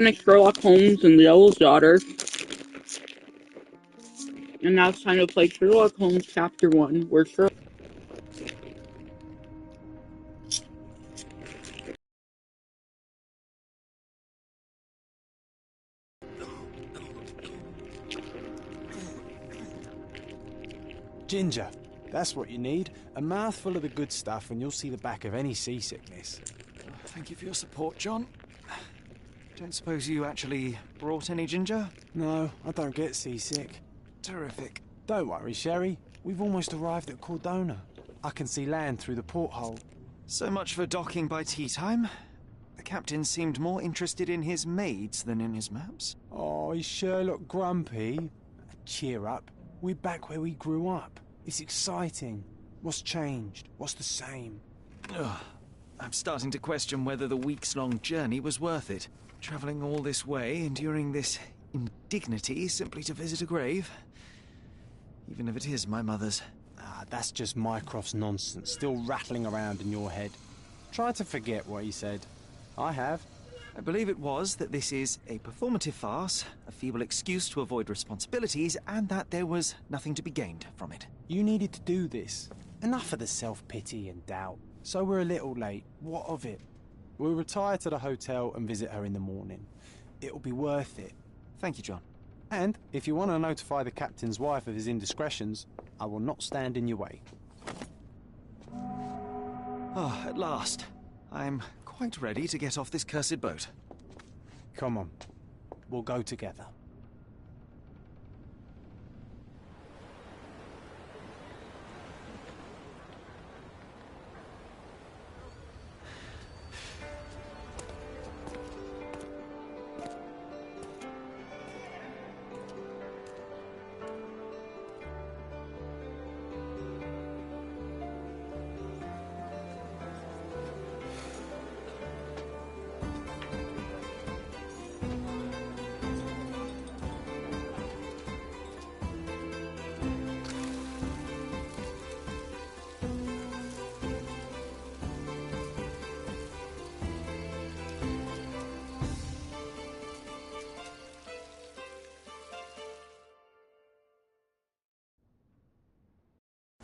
Next, Sherlock Holmes and the Devil's Daughter. And now it's time to play Sherlock Holmes Chapter 1, where Sherlock... Ginger. That's what you need. A mouthful of the good stuff and you'll see the back of any seasickness. Thank you for your support, John. Don't suppose you actually brought any ginger? No, I don't get seasick. Terrific. Don't worry, Sherry. We've almost arrived at Cordona. I can see land through the porthole. So much for docking by tea time. The captain seemed more interested in his maids than in his maps. Oh, is Sherlock grumpy? Cheer up. We're back where we grew up. It's exciting. What's changed? What's the same? Ugh. I'm starting to question whether the weeks-long journey was worth it. Travelling all this way, enduring this indignity simply to visit a grave. Even if it is my mother's. Ah, that's just Mycroft's nonsense, still rattling around in your head. Try to forget what he said. I have. I believe it was that this is a performative farce, a feeble excuse to avoid responsibilities, and that there was nothing to be gained from it. You needed to do this. Enough of the self-pity and doubt. So we're a little late. What of it? We'll retire to the hotel and visit her in the morning. It'll be worth it. Thank you, John. And if you want to notify the captain's wife of his indiscretions, I will not stand in your way. Oh, at last. I'm quite ready to get off this cursed boat. Come on. We'll go together.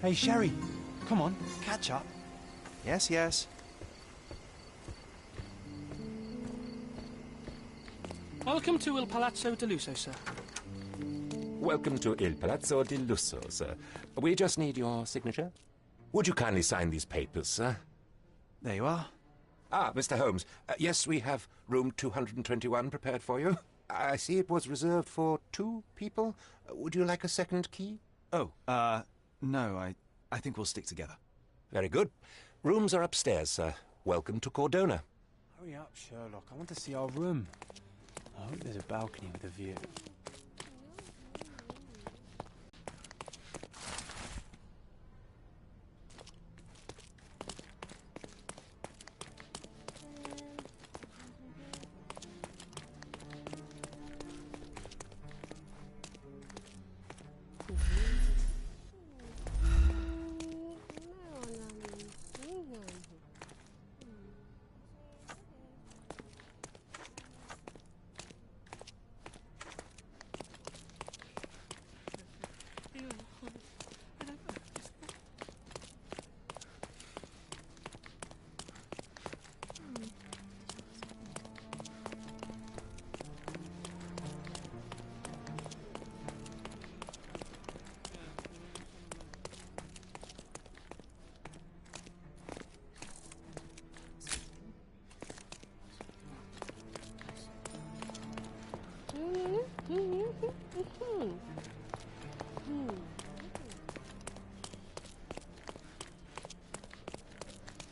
Hey, Sherry. Come on, catch up. Yes, yes. Welcome to Il Palazzo di Lusso, sir. Welcome to Il Palazzo di Lusso, sir. We just need your signature. Would you kindly sign these papers, sir? There you are. Ah, Mr. Holmes. Yes, we have room 221 prepared for you. I see it was reserved for 2 people. Would you like a second key? Oh, no, I think we'll stick together. Very good. Rooms are upstairs, sir. Welcome to Cordona. Hurry up, Sherlock. I want to see our room. I hope there's a balcony with a view.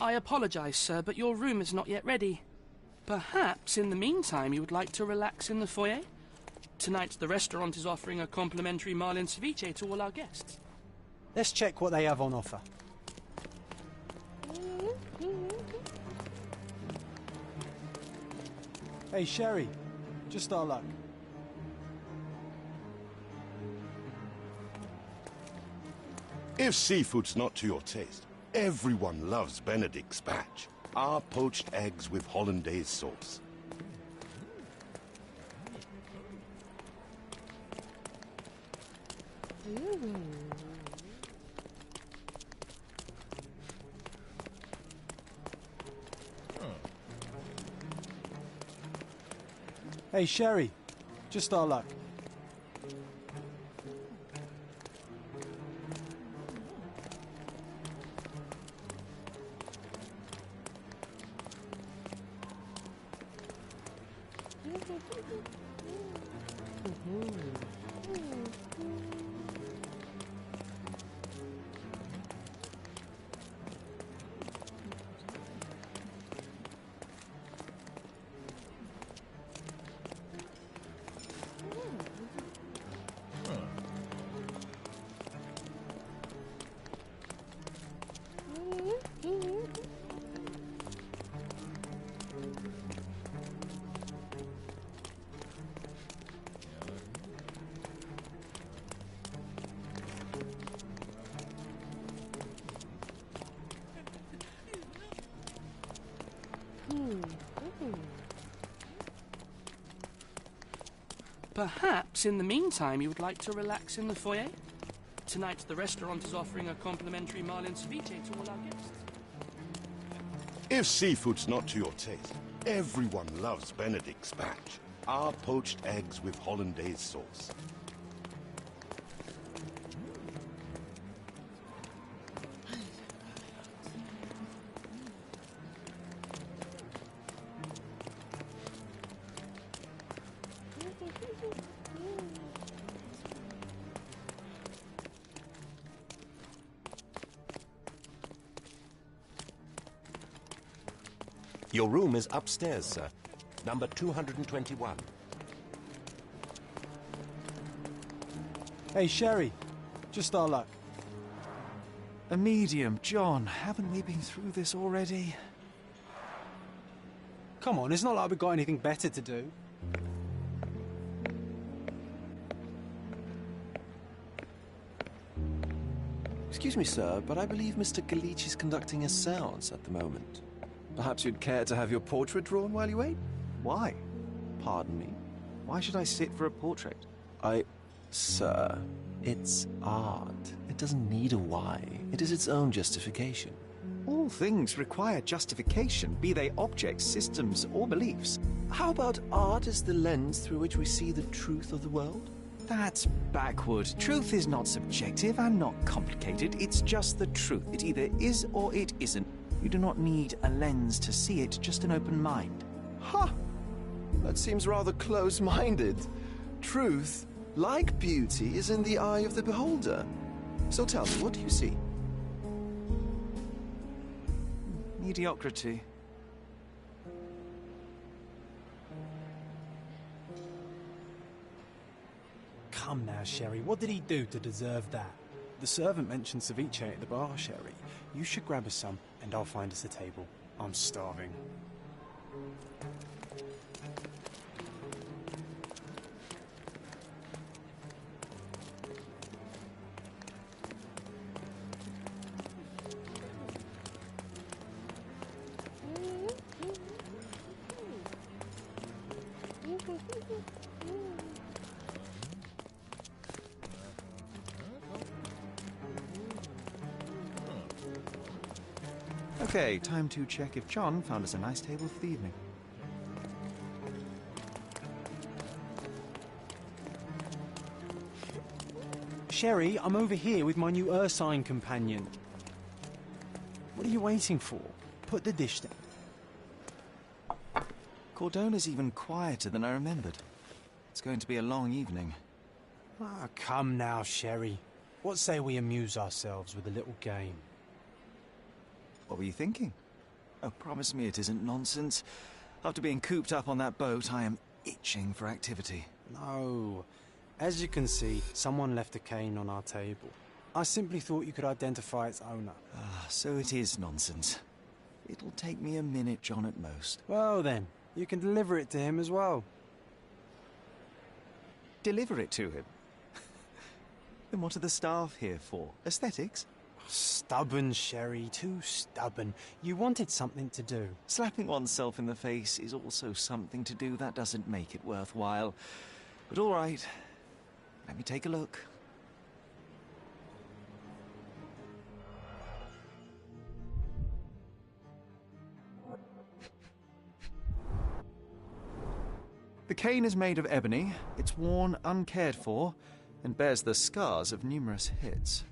I apologize, sir, but your room is not yet ready. Perhaps, in the meantime, you would like to relax in the foyer? Tonight, the restaurant is offering a complimentary marlin ceviche to all our guests. Let's check what they have on offer. Hey, Sherry. Just our luck. If seafood's not to your taste, everyone loves Benedict's batch. Our poached eggs with hollandaise sauce. Hey, Sherry. Just our luck. Perhaps in the meantime you would like to relax in the foyer? Tonight the restaurant is offering a complimentary marlin ceviche to all our guests. If seafood's not to your taste, everyone loves Benedict spatch. Our poached eggs with hollandaise sauce. Your room is upstairs, sir. Number 221. Hey, Sherry. Just our luck. A medium, John. Haven't we been through this already? Come on, it's not like we've got anything better to do. Excuse me, sir, but I believe Mr. Galich is conducting a séance at the moment. Perhaps you'd care to have your portrait drawn while you wait? Why? Pardon me? Why should I sit for a portrait? Sir, it's art. It doesn't need a why. It is its own justification. All things require justification, be they objects, systems, or beliefs. How about art as the lens through which we see the truth of the world? That's backward. Truth is not subjective and not complicated. It's just the truth. It either is or it isn't. You do not need a lens to see it, just an open mind. Ha! That seems rather close-minded. Truth, like beauty, is in the eye of the beholder. So tell me, what do you see? Mediocrity. Come now, Sherry. What did he do to deserve that? The servant mentioned ceviche at the bar, Sherry. You should grab us some, and I'll find us a table. I'm starving. Okay, time to check if John found us a nice table for the evening. Sherry, I'm over here with my new Ursine companion. What are you waiting for? Put the dish down. Cordona's even quieter than I remembered. It's going to be a long evening. Ah, come now, Sherry. What say we amuse ourselves with a little game? What were you thinking? Oh, promise me it isn't nonsense. After being cooped up on that boat, I am itching for activity. No. As you can see, someone left a cane on our table. I simply thought you could identify its owner. Ah, so it is nonsense. It'll take me a minute, John, at most. Well then, you can deliver it to him as well. Deliver it to him? Then what are the staff here for? Aesthetics? Stubborn, Sherry, too stubborn. You wanted something to do. Slapping oneself in the face is also something to do. That doesn't make it worthwhile. But all right, let me take a look. The cane is made of ebony, it's worn uncared for, and bears the scars of numerous hits.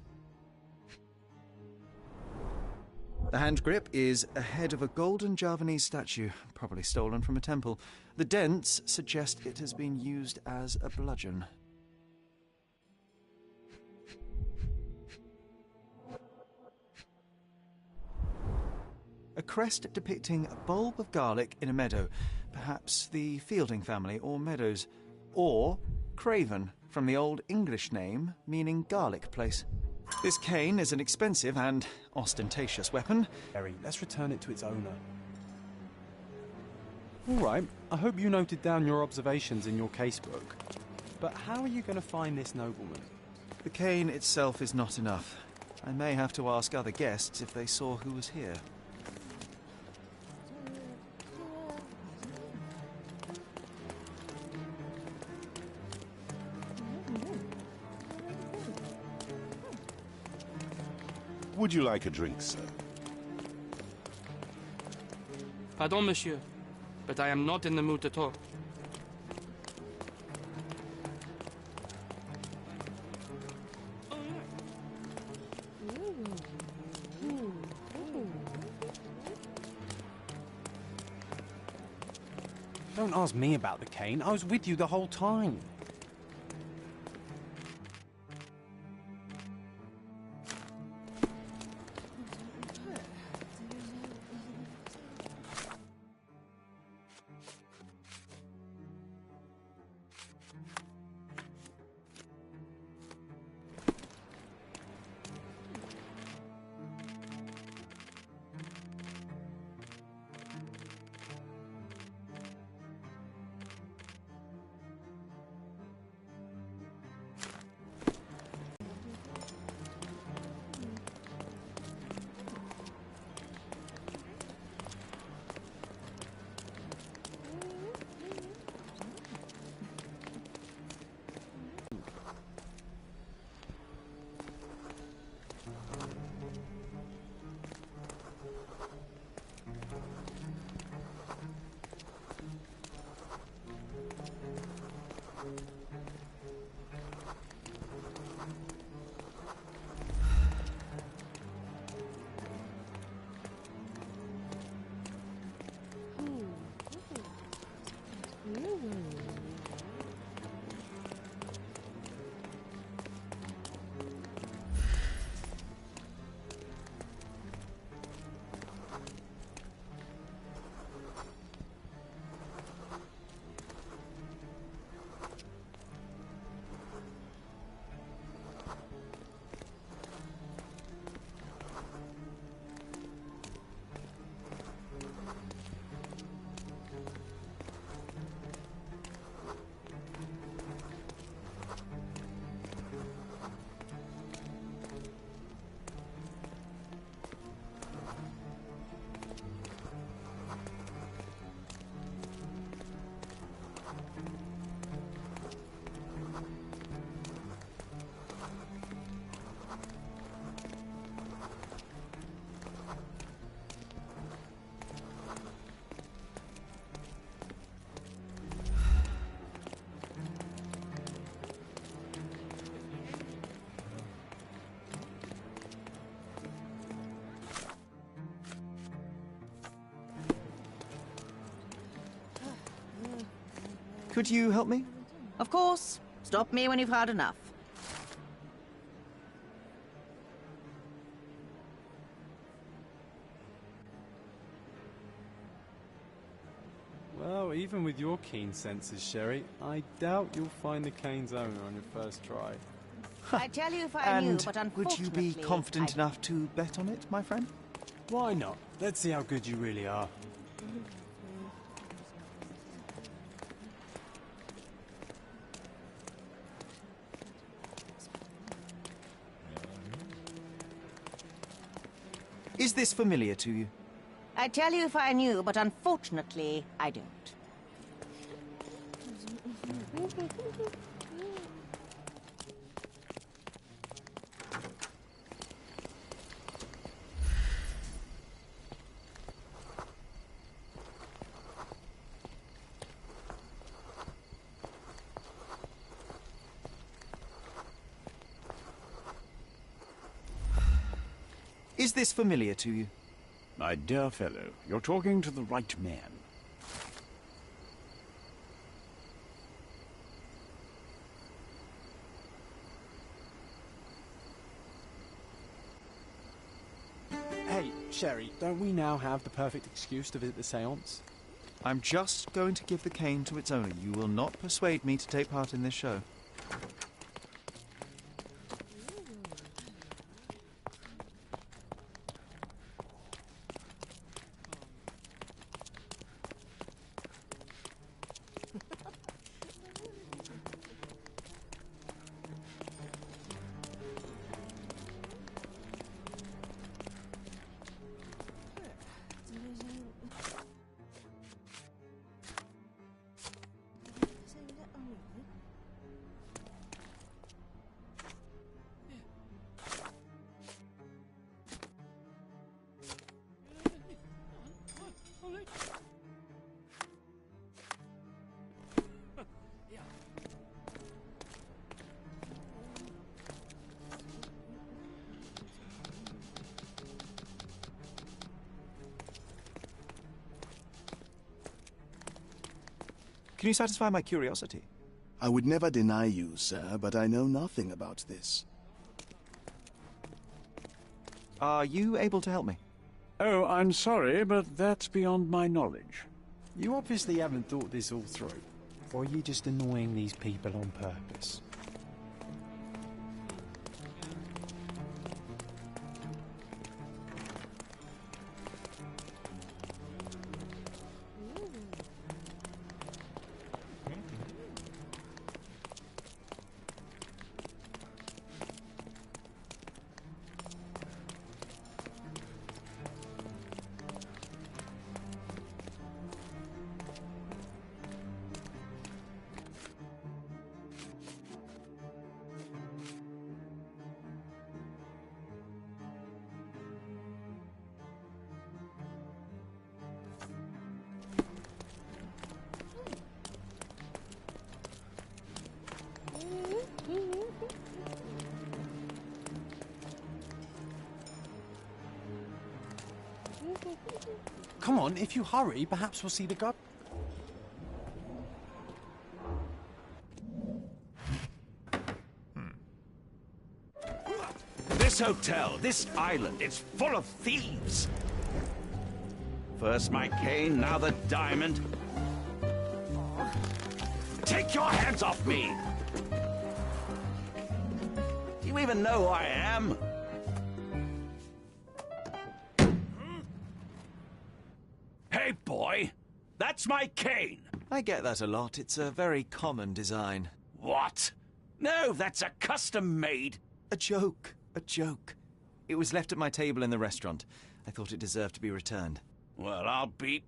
The hand grip is a head of a golden Javanese statue, probably stolen from a temple. The dents suggest it has been used as a bludgeon. A crest depicting a bulb of garlic in a meadow, perhaps the Fielding family or Meadows, or Craven, from the Old English name meaning garlic place. This cane is an expensive and ostentatious weapon. Harry, let's return it to its owner. All right, I hope you noted down your observations in your casebook. But how are you going to find this nobleman? The cane itself is not enough. I may have to ask other guests if they saw who was here. Would you like a drink, sir? Pardon, monsieur, but I am not in the mood to talk. Don't ask me about the cane. I was with you the whole time. Could you help me? Of course. Stop me when you've had enough. Well, even with your keen senses, Sherry, I doubt you'll find the cane's owner on your first try. I tell you if I knew, but And would you be unfortunately, confident enough to bet on it, my friend? Why not? Let's see how good you really are. Is this familiar to you? I tell you if I knew, but unfortunately, I don't. Is this familiar to you? My dear fellow, you're talking to the right man. Hey, Sherry, don't we now have the perfect excuse to visit the seance? I'm just going to give the cane to its owner. You will not persuade me to take part in this show. Can you satisfy my curiosity? I would never deny you, sir, but I know nothing about this. Are you able to help me? Oh, I'm sorry, but that's beyond my knowledge. You obviously haven't thought this all through. Or are you just annoying these people on purpose? Come on, if you hurry, perhaps we'll see the god. This hotel, this island, it's full of thieves. First my cane, now the diamond. Take your hands off me! Do you even know who I am? Hey, boy! That's my cane! I get that a lot. It's a very common design. What? No, that's a custom-made... A joke. A joke. It was left at my table in the restaurant. I thought it deserved to be returned. Well, I'll be...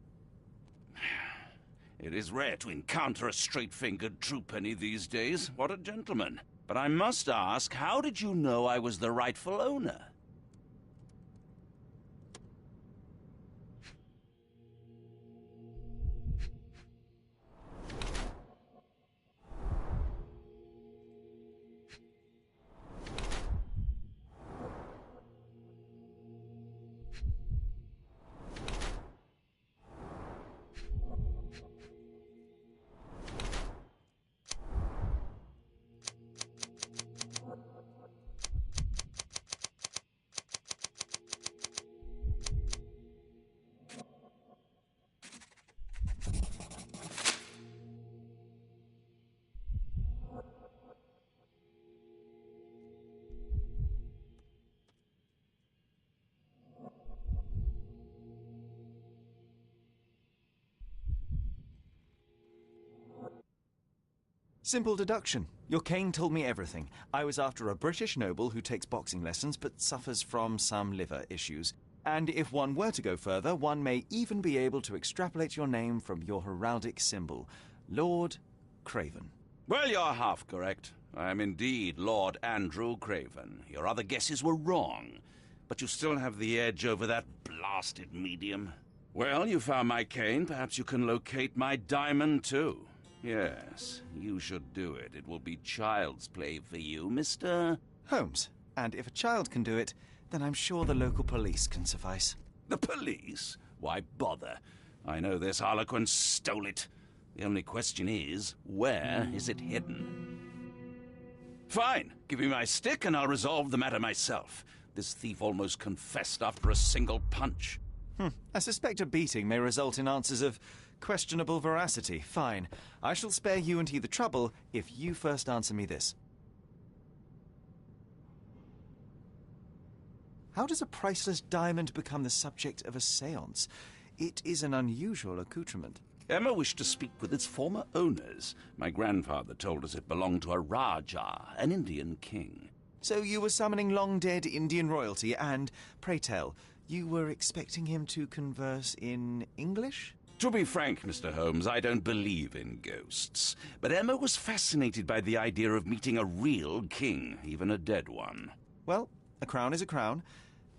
It is rare to encounter a straight-fingered true penny these days. What a gentleman. But I must ask, how did you know I was the rightful owner? Simple deduction. Your cane told me everything. I was after a British noble who takes boxing lessons but suffers from some liver issues. And if one were to go further, one may even be able to extrapolate your name from your heraldic symbol, Lord Craven. Well, you're half correct. I am indeed Lord Andrew Craven. Your other guesses were wrong. But you still have the edge over that blasted medium. Well, you found my cane. Perhaps you can locate my diamond, too. Yes, you should do it. It will be child's play for you, Mr. Holmes. And if a child can do it, Then I'm sure the local police can suffice. The police? Why bother? I know this harlequin stole it. The only question is, where is it hidden? Fine. Give me my stick and I'll resolve the matter myself. This thief almost confessed after a single punch. I suspect a beating may result in answers of questionable veracity. Fine. I shall spare you and he the trouble if you first answer me this. How does a priceless diamond become the subject of a séance? It is an unusual accoutrement. Emma wished to speak with its former owners. My grandfather told us it belonged to a Rajah, an Indian king. So you were summoning long-dead Indian royalty and, pray tell, you were expecting him to converse in English? To be frank, Mr. Holmes, I don't believe in ghosts. But Emma was fascinated by the idea of meeting a real king, even a dead one. Well, a crown is a crown.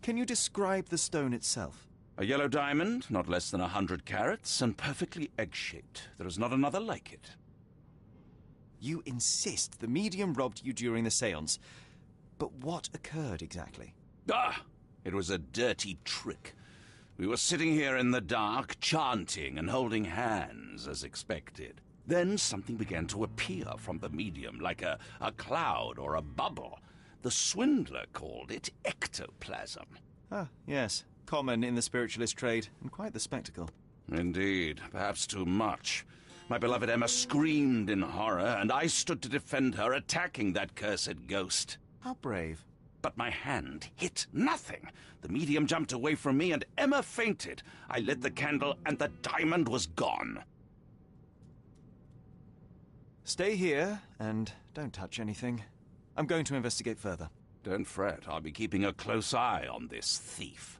Can you describe the stone itself? A yellow diamond, not less than 100 carats, and perfectly egg-shaped. There is not another like it. You insist the medium robbed you during the séance. But what occurred exactly? It was a dirty trick. We were sitting here in the dark, chanting and holding hands, as expected. Then something began to appear from the medium, like a cloud or a bubble. The swindler called it ectoplasm. Ah, yes. Common in the spiritualist trade, and quite the spectacle. Indeed, perhaps too much. My beloved Emma screamed in horror, and I stood to defend her, attacking that cursed ghost. How brave. But my hand hit nothing. The medium jumped away from me, and Emma fainted. I lit the candle, and the diamond was gone. Stay here, and don't touch anything. I'm going to investigate further. Don't fret. I'll be keeping a close eye on this thief.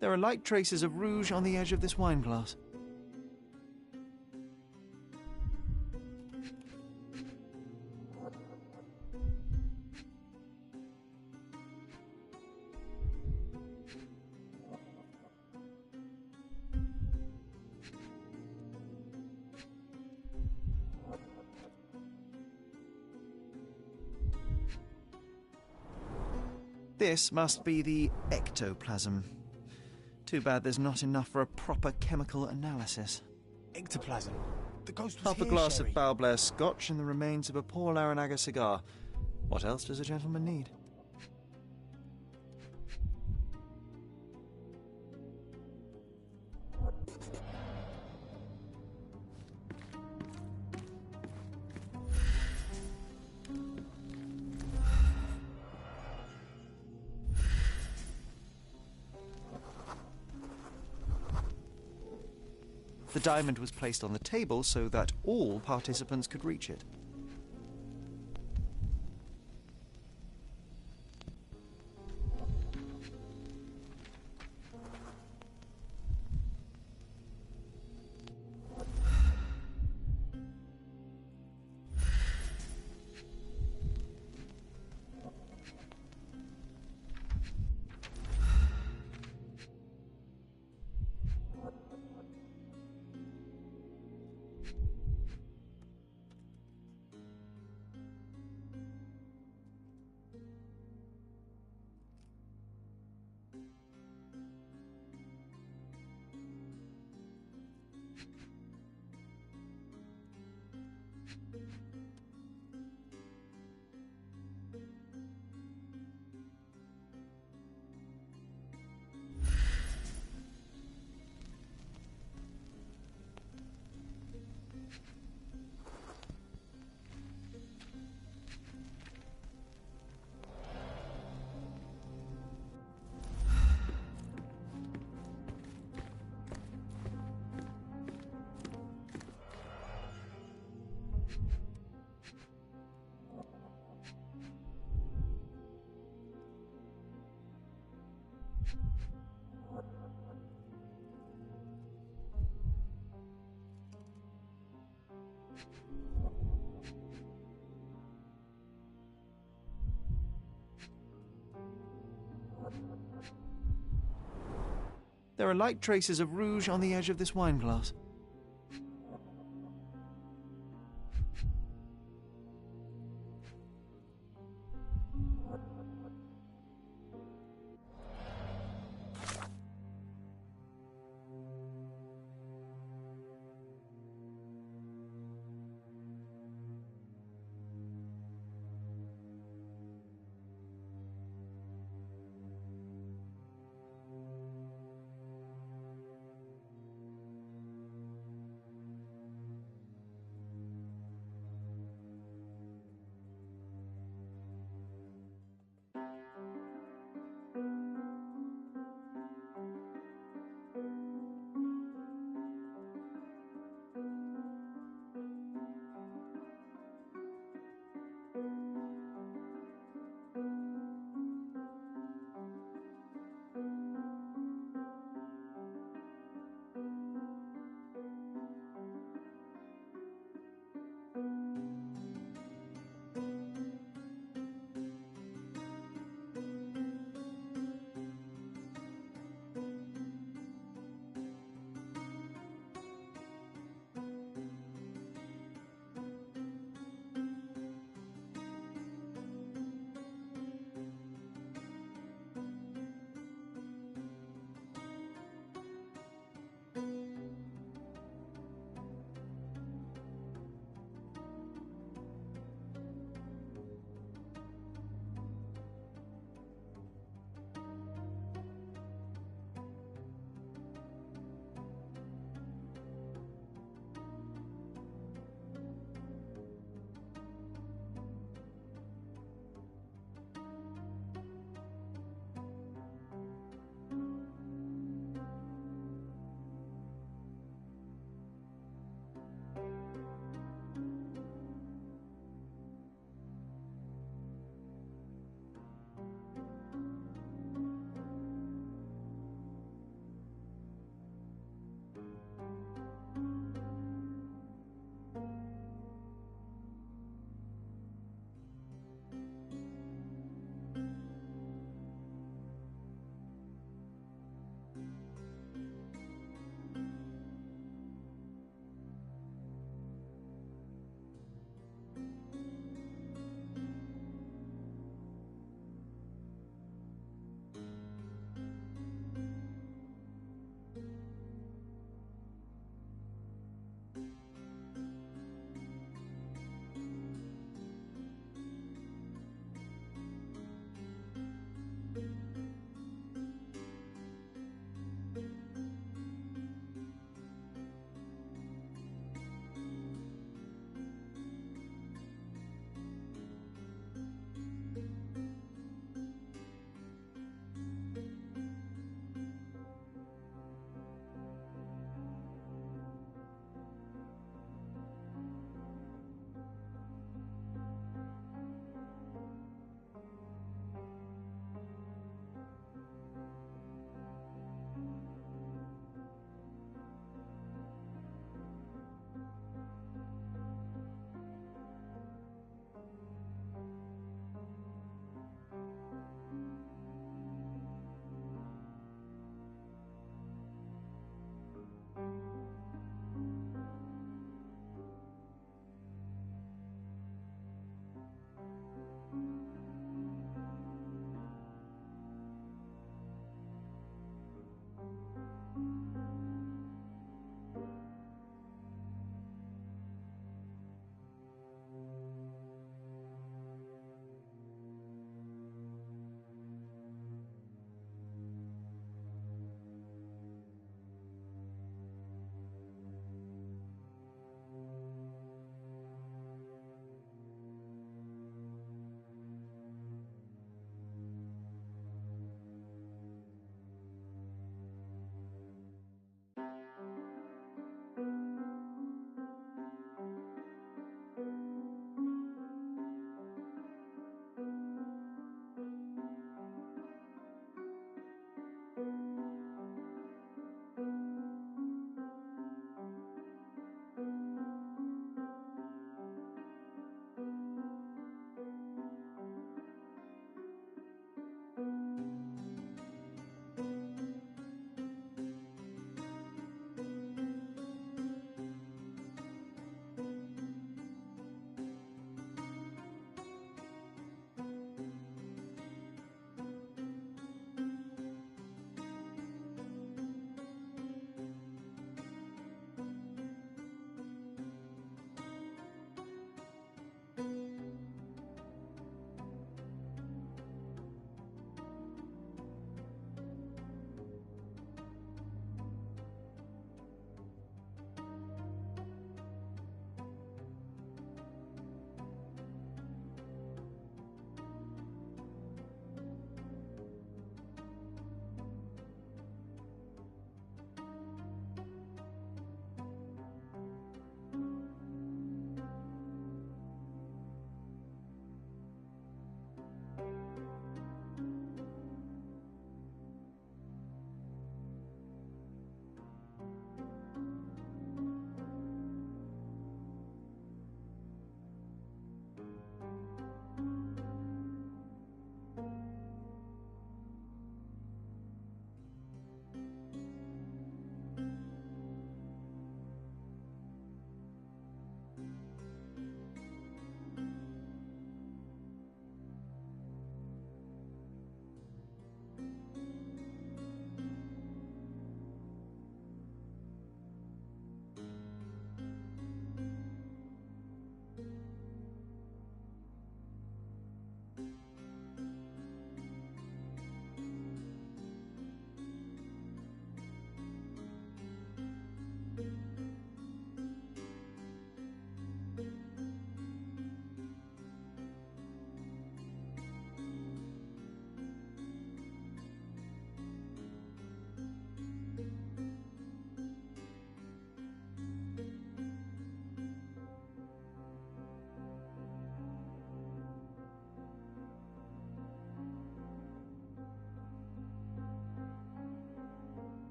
There are light traces of rouge on the edge of this wine glass. This must be the ectoplasm. Too bad there's not enough for a proper chemical analysis. Ectoplasm. The ghost was Half a here, glass Sherry. of Balblair Scotch and the remains of a Paul Larranaga cigar. What else does a gentleman need? The diamond was placed on the table so that all participants could reach it. There are light traces of rouge on the edge of this wine glass.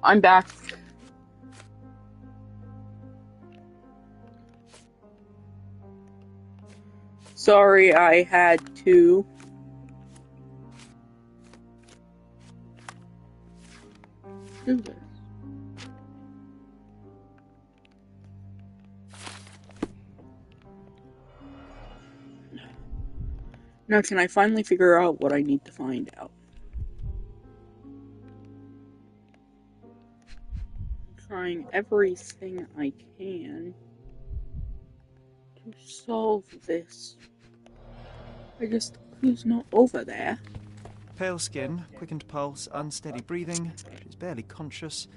I'm back. Sorry, I had to. Do this. Now, can I finally figure out what I need to find out? I'm trying everything I can to solve this. I just, who's not over there? Pale skin, quickened pulse, unsteady breathing. She's barely conscious.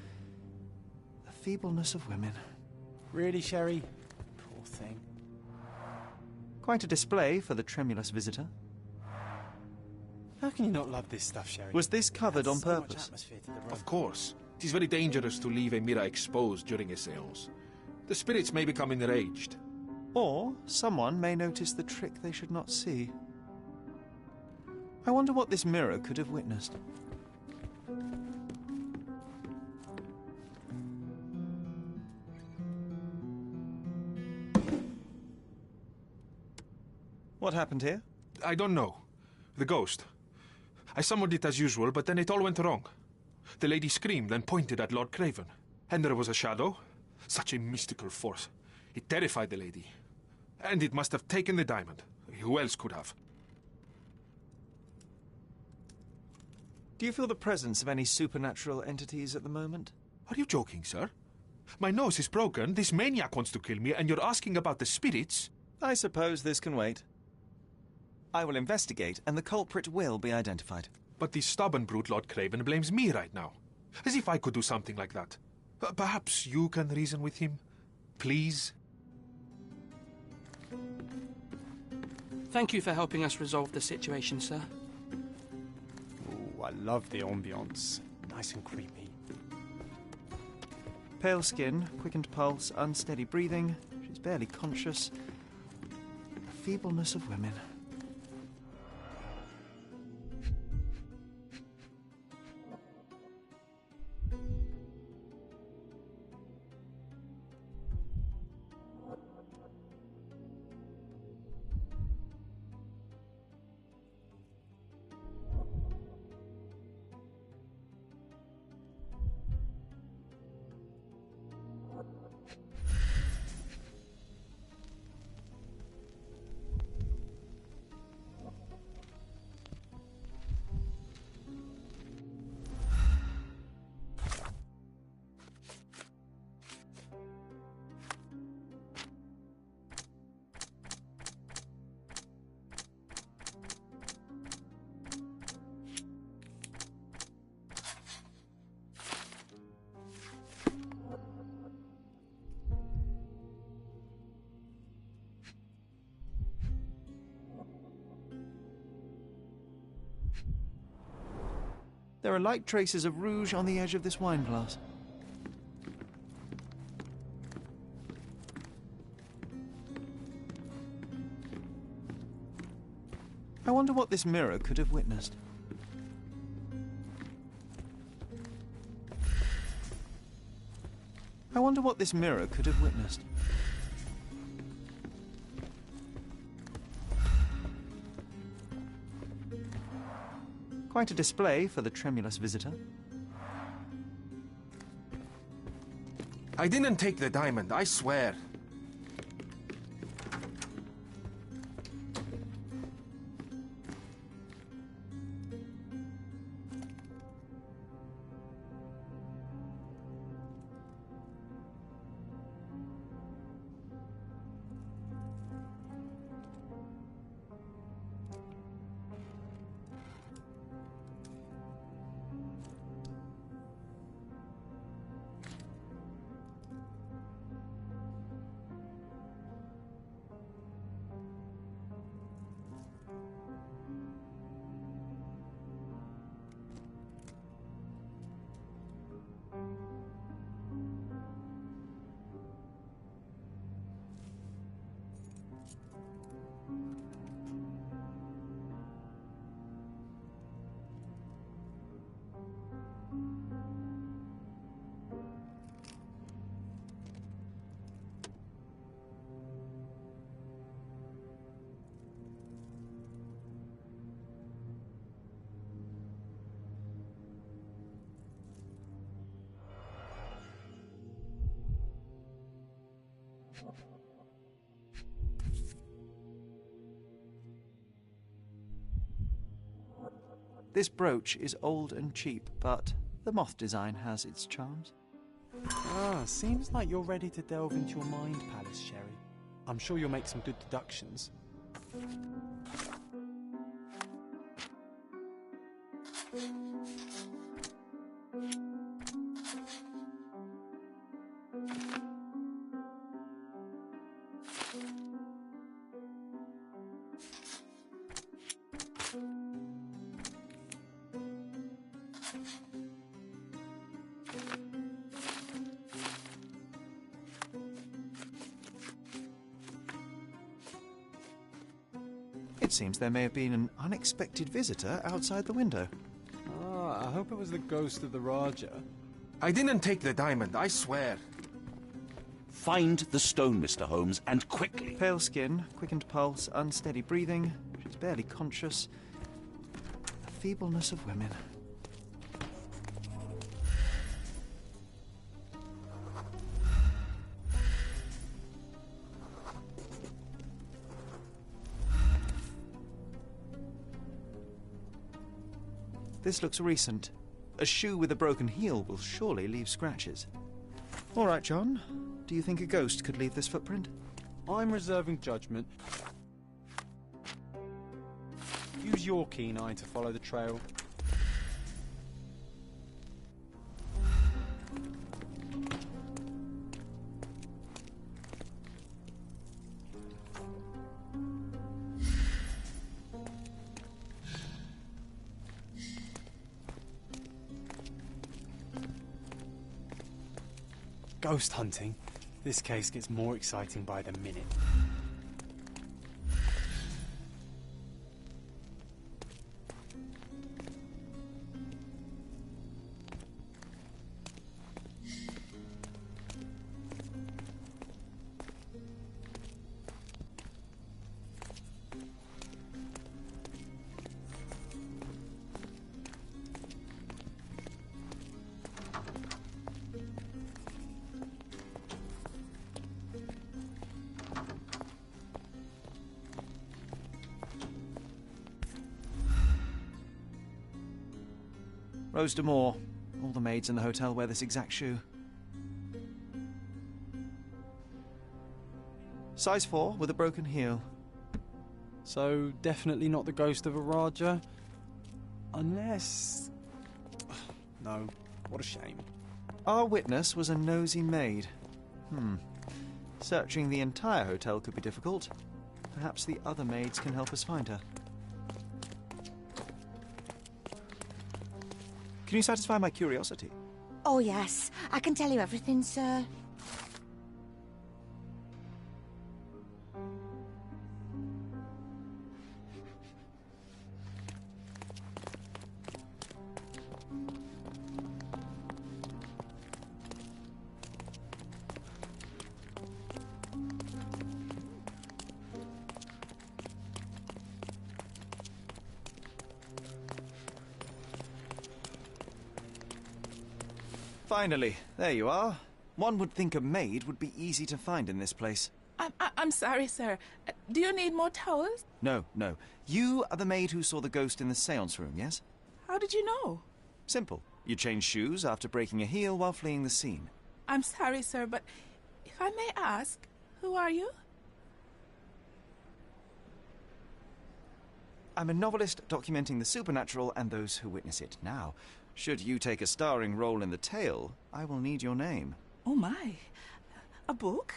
The feebleness of women. Really, Sherry? Poor thing. Quite a display for the tremulous visitor. How can you not love this stuff, Sherry? Was this covered on Adds so much purpose? atmosphere to the room. Of course. It is very dangerous to leave a mirror exposed during a seance. The spirits may become enraged. Or someone may notice the trick they should not see. I wonder what this mirror could have witnessed. What happened here? I don't know. The ghost. I summoned it as usual, but then it all went wrong. The lady screamed and pointed at Lord Craven. And there was a shadow. Such a mystical force. It terrified the lady. And it must have taken the diamond. Who else could have? Do you feel the presence of any supernatural entities at the moment? Are you joking, sir? My nose is broken, this maniac wants to kill me, and you're asking about the spirits? I suppose this can wait. I will investigate, and the culprit will be identified. But this stubborn brute Lord Craven blames me right now. As if I could do something like that. Perhaps you can reason with him? Please? Thank you for helping us resolve the situation, sir. Ooh, I love the ambience. Nice and creepy. Pale skin, quickened pulse, unsteady breathing. She's barely conscious. The feebleness of women. There are light traces of rouge on the edge of this wine glass. I wonder what this mirror could have witnessed. I wonder what this mirror could have witnessed. Quite a display for the tremulous visitor. I didn't take the diamond, I swear. This brooch is old and cheap, but the moth design has its charms. Ah, seems like you're ready to delve into your mind palace, Sherry. I'm sure you'll make some good deductions. It seems there may have been an unexpected visitor outside the window. Ah, I hope it was the ghost of the Raja. I didn't take the diamond, I swear. Find the stone, Mr. Holmes, and quickly. Pale skin, quickened pulse, unsteady breathing. She's barely conscious. The feebleness of women. This looks recent. A shoe with a broken heel will surely leave scratches. All right, John. Do you think a ghost could leave this footprint? I'm reserving judgment. Use your keen eye to follow the trail. Ghost hunting? This case gets more exciting by the minute. Rose D'Amour. All the maids in the hotel wear this exact shoe. Size 4 with a broken heel. So, definitely not the ghost of a Raja? Unless... No, what a shame. Our witness was a nosy maid. Searching the entire hotel could be difficult. Perhaps the other maids can help us find her. Can you satisfy my curiosity? Oh, yes. I can tell you everything, sir. Finally, there you are. One would think a maid would be easy to find in this place. I'm sorry, sir. Do you need more towels? No, no. You are the maid who saw the ghost in the seance room, yes? How did you know? Simple. You changed shoes after breaking a heel while fleeing the scene. I'm sorry, sir, but if I may ask, who are you? I'm a novelist documenting the supernatural and those who witness it. Now, should you take a starring role in the tale, I will need your name. Oh, my. A book?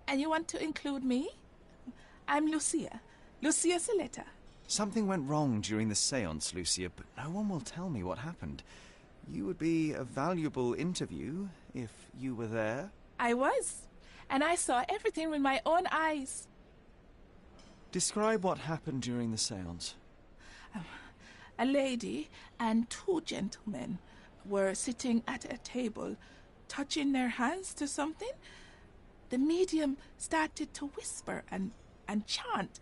And you want to include me? I'm Lucia. Lucia Saletta. Something went wrong during the seance, Lucia, but no one will tell me what happened. You would be a valuable interview if you were there. I was. And I saw everything with my own eyes. Describe what happened during the seance. A lady and two gentlemen were sitting at a table, touching their hands to something. The medium started to whisper and chant,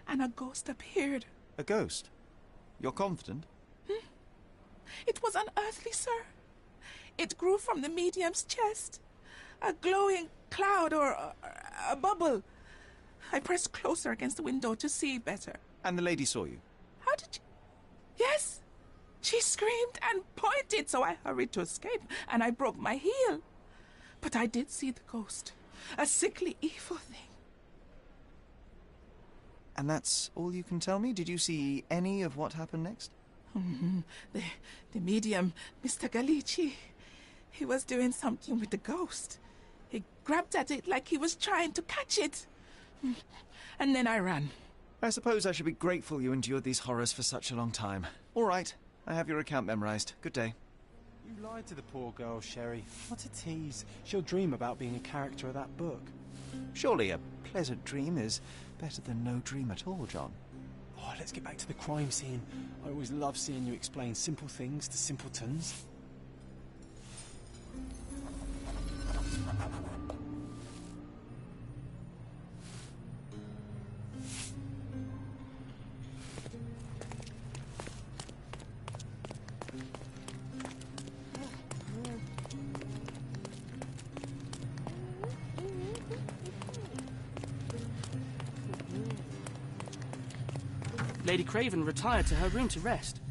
and a ghost appeared. A ghost? You're confident? It was unearthly, sir. It grew from the medium's chest. A glowing cloud or a bubble. I pressed closer against the window to see better. And the lady saw you? How did you... Yes. She screamed and pointed, so I hurried to escape, and I broke my heel. But I did see the ghost. A sickly, evil thing. And that's all you can tell me? Did you see any of what happened next? The medium, Mr. Galici, he was doing something with the ghost. He grabbed at it like he was trying to catch it. And then I ran. I suppose I should be grateful you endured these horrors for such a long time. All right, I have your account memorized. Good day. You lied to the poor girl, Sherry. What a tease. She'll dream about being a character of that book. Surely a pleasant dream is better than no dream at all, John. Oh, let's get back to the crime scene. I always love seeing you explain simple things to simpletons. Lady Craven retired to her room to rest.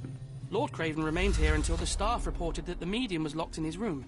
Lord Craven remained here until the staff reported that the medium was locked in his room.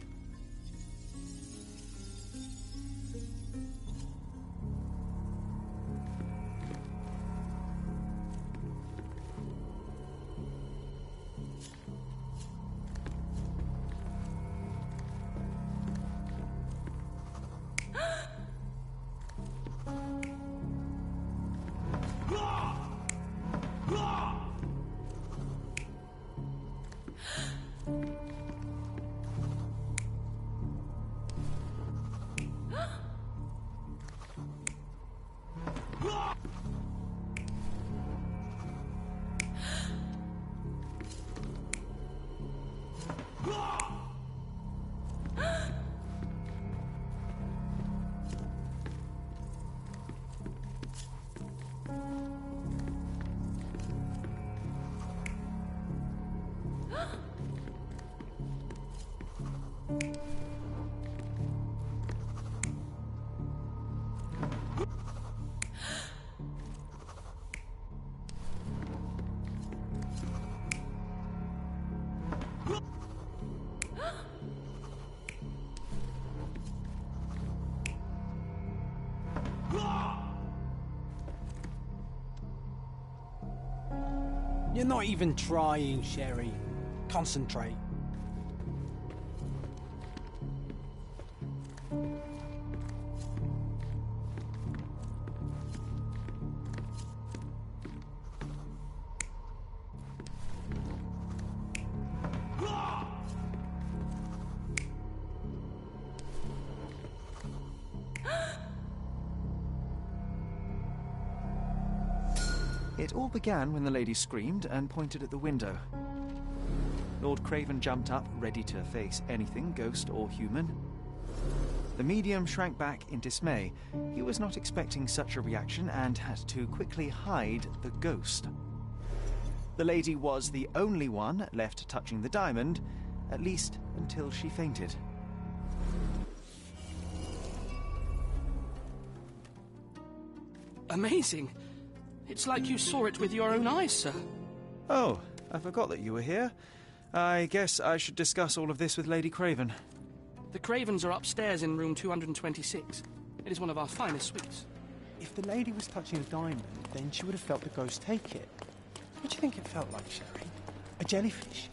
You're not even trying, Sherry. Concentrate. It all began when the lady screamed and pointed at the window. Lord Craven jumped up, ready to face anything, ghost or human. The medium shrank back in dismay. He was not expecting such a reaction and had to quickly hide the ghost. The lady was the only one left touching the diamond, At least until she fainted. Amazing. It's like you saw it with your own eyes, sir. Oh, I forgot that you were here. I guess I should discuss all of this with Lady Craven. The Cravens are upstairs in room 226. It is one of our finest suites. If the lady was touching a diamond, then she would have felt the ghost take it. What do you think it felt like, Sherry? A jellyfish?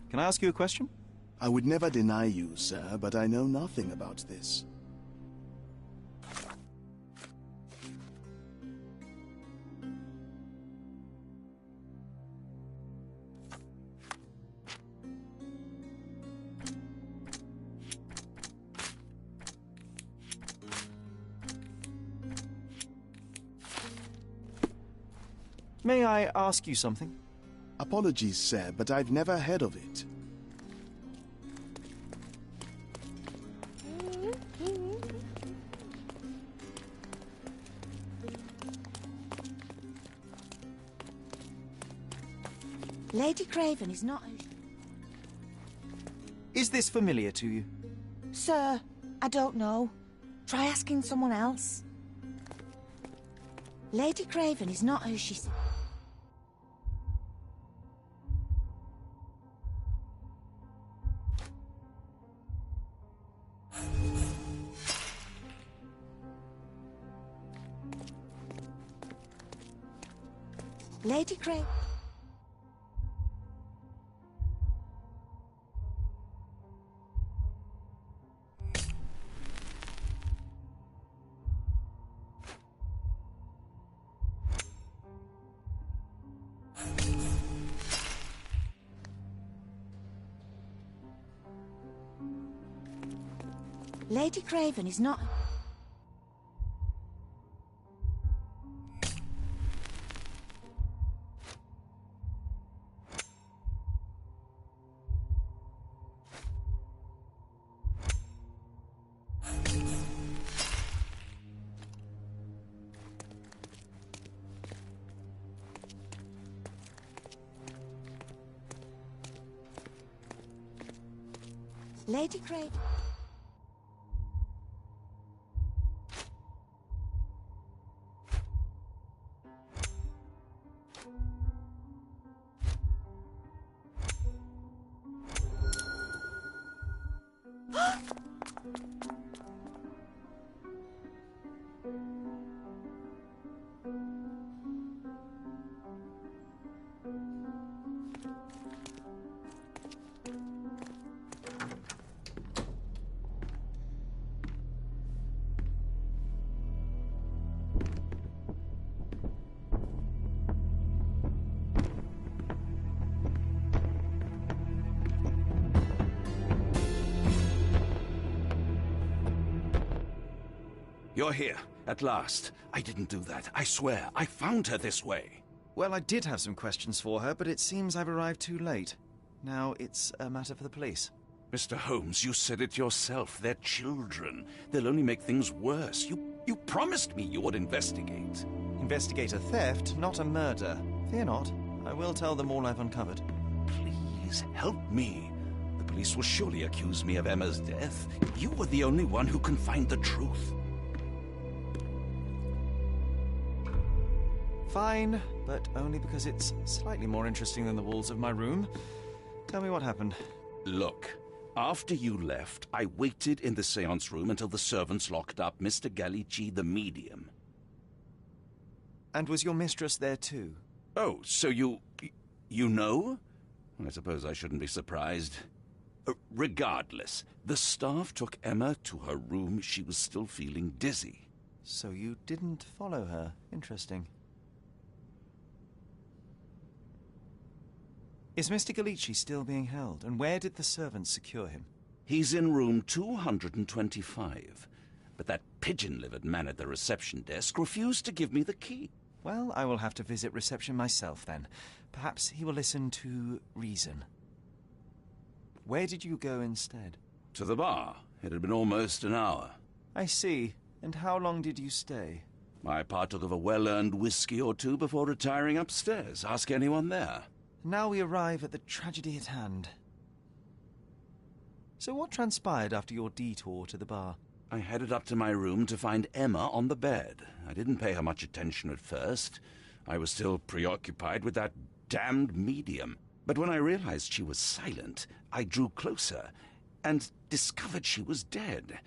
Can I ask you a question? I would never deny you, sir, but I know nothing about this. May I ask you something? Apologies, sir, but I've never heard of it. Lady Craven is not... Is this familiar to you? Sir, I don't know. Try asking someone else. Lady Craven is not who she said. Lady Craven... Lady Craven is not... Lady Craven... You're here, at last. I didn't do that. I swear, I found her this way. Well, I did have some questions for her, but it seems I've arrived too late. Now it's a matter for the police. Mr. Holmes, you said it yourself. They're children. They'll only make things worse. You promised me you would investigate. Investigate a theft, not a murder. Fear not. I will tell them all I've uncovered. Please, help me. The police will surely accuse me of Emma's death. You were the only one who can find the truth. Fine, but only because it's slightly more interesting than the walls of my room. Tell me what happened. Look, after you left, I waited in the seance room until the servants locked up Mr. Gallici, the medium. And was your mistress there too? Oh, so you know? I suppose I shouldn't be surprised. Regardless, the staff took Emma to her room. She was still feeling dizzy. So you didn't follow her. Interesting. Is Mr. Gallici still being held? And where did the servants secure him? He's in room 225. But that pigeon-livered man at the reception desk refused to give me the key. Well, I will have to visit reception myself then. Perhaps he will listen to reason. Where did you go instead? To the bar. It had been almost an hour. I see. And how long did you stay? I partook of a well-earned whiskey or two before retiring upstairs. Ask anyone there. Now we arrive at the tragedy at hand. So what transpired after your detour to the bar? I headed up to my room to find Emma on the bed. I didn't pay her much attention at first. I was still preoccupied with that damned medium. But when I realized she was silent, I drew closer and discovered she was dead.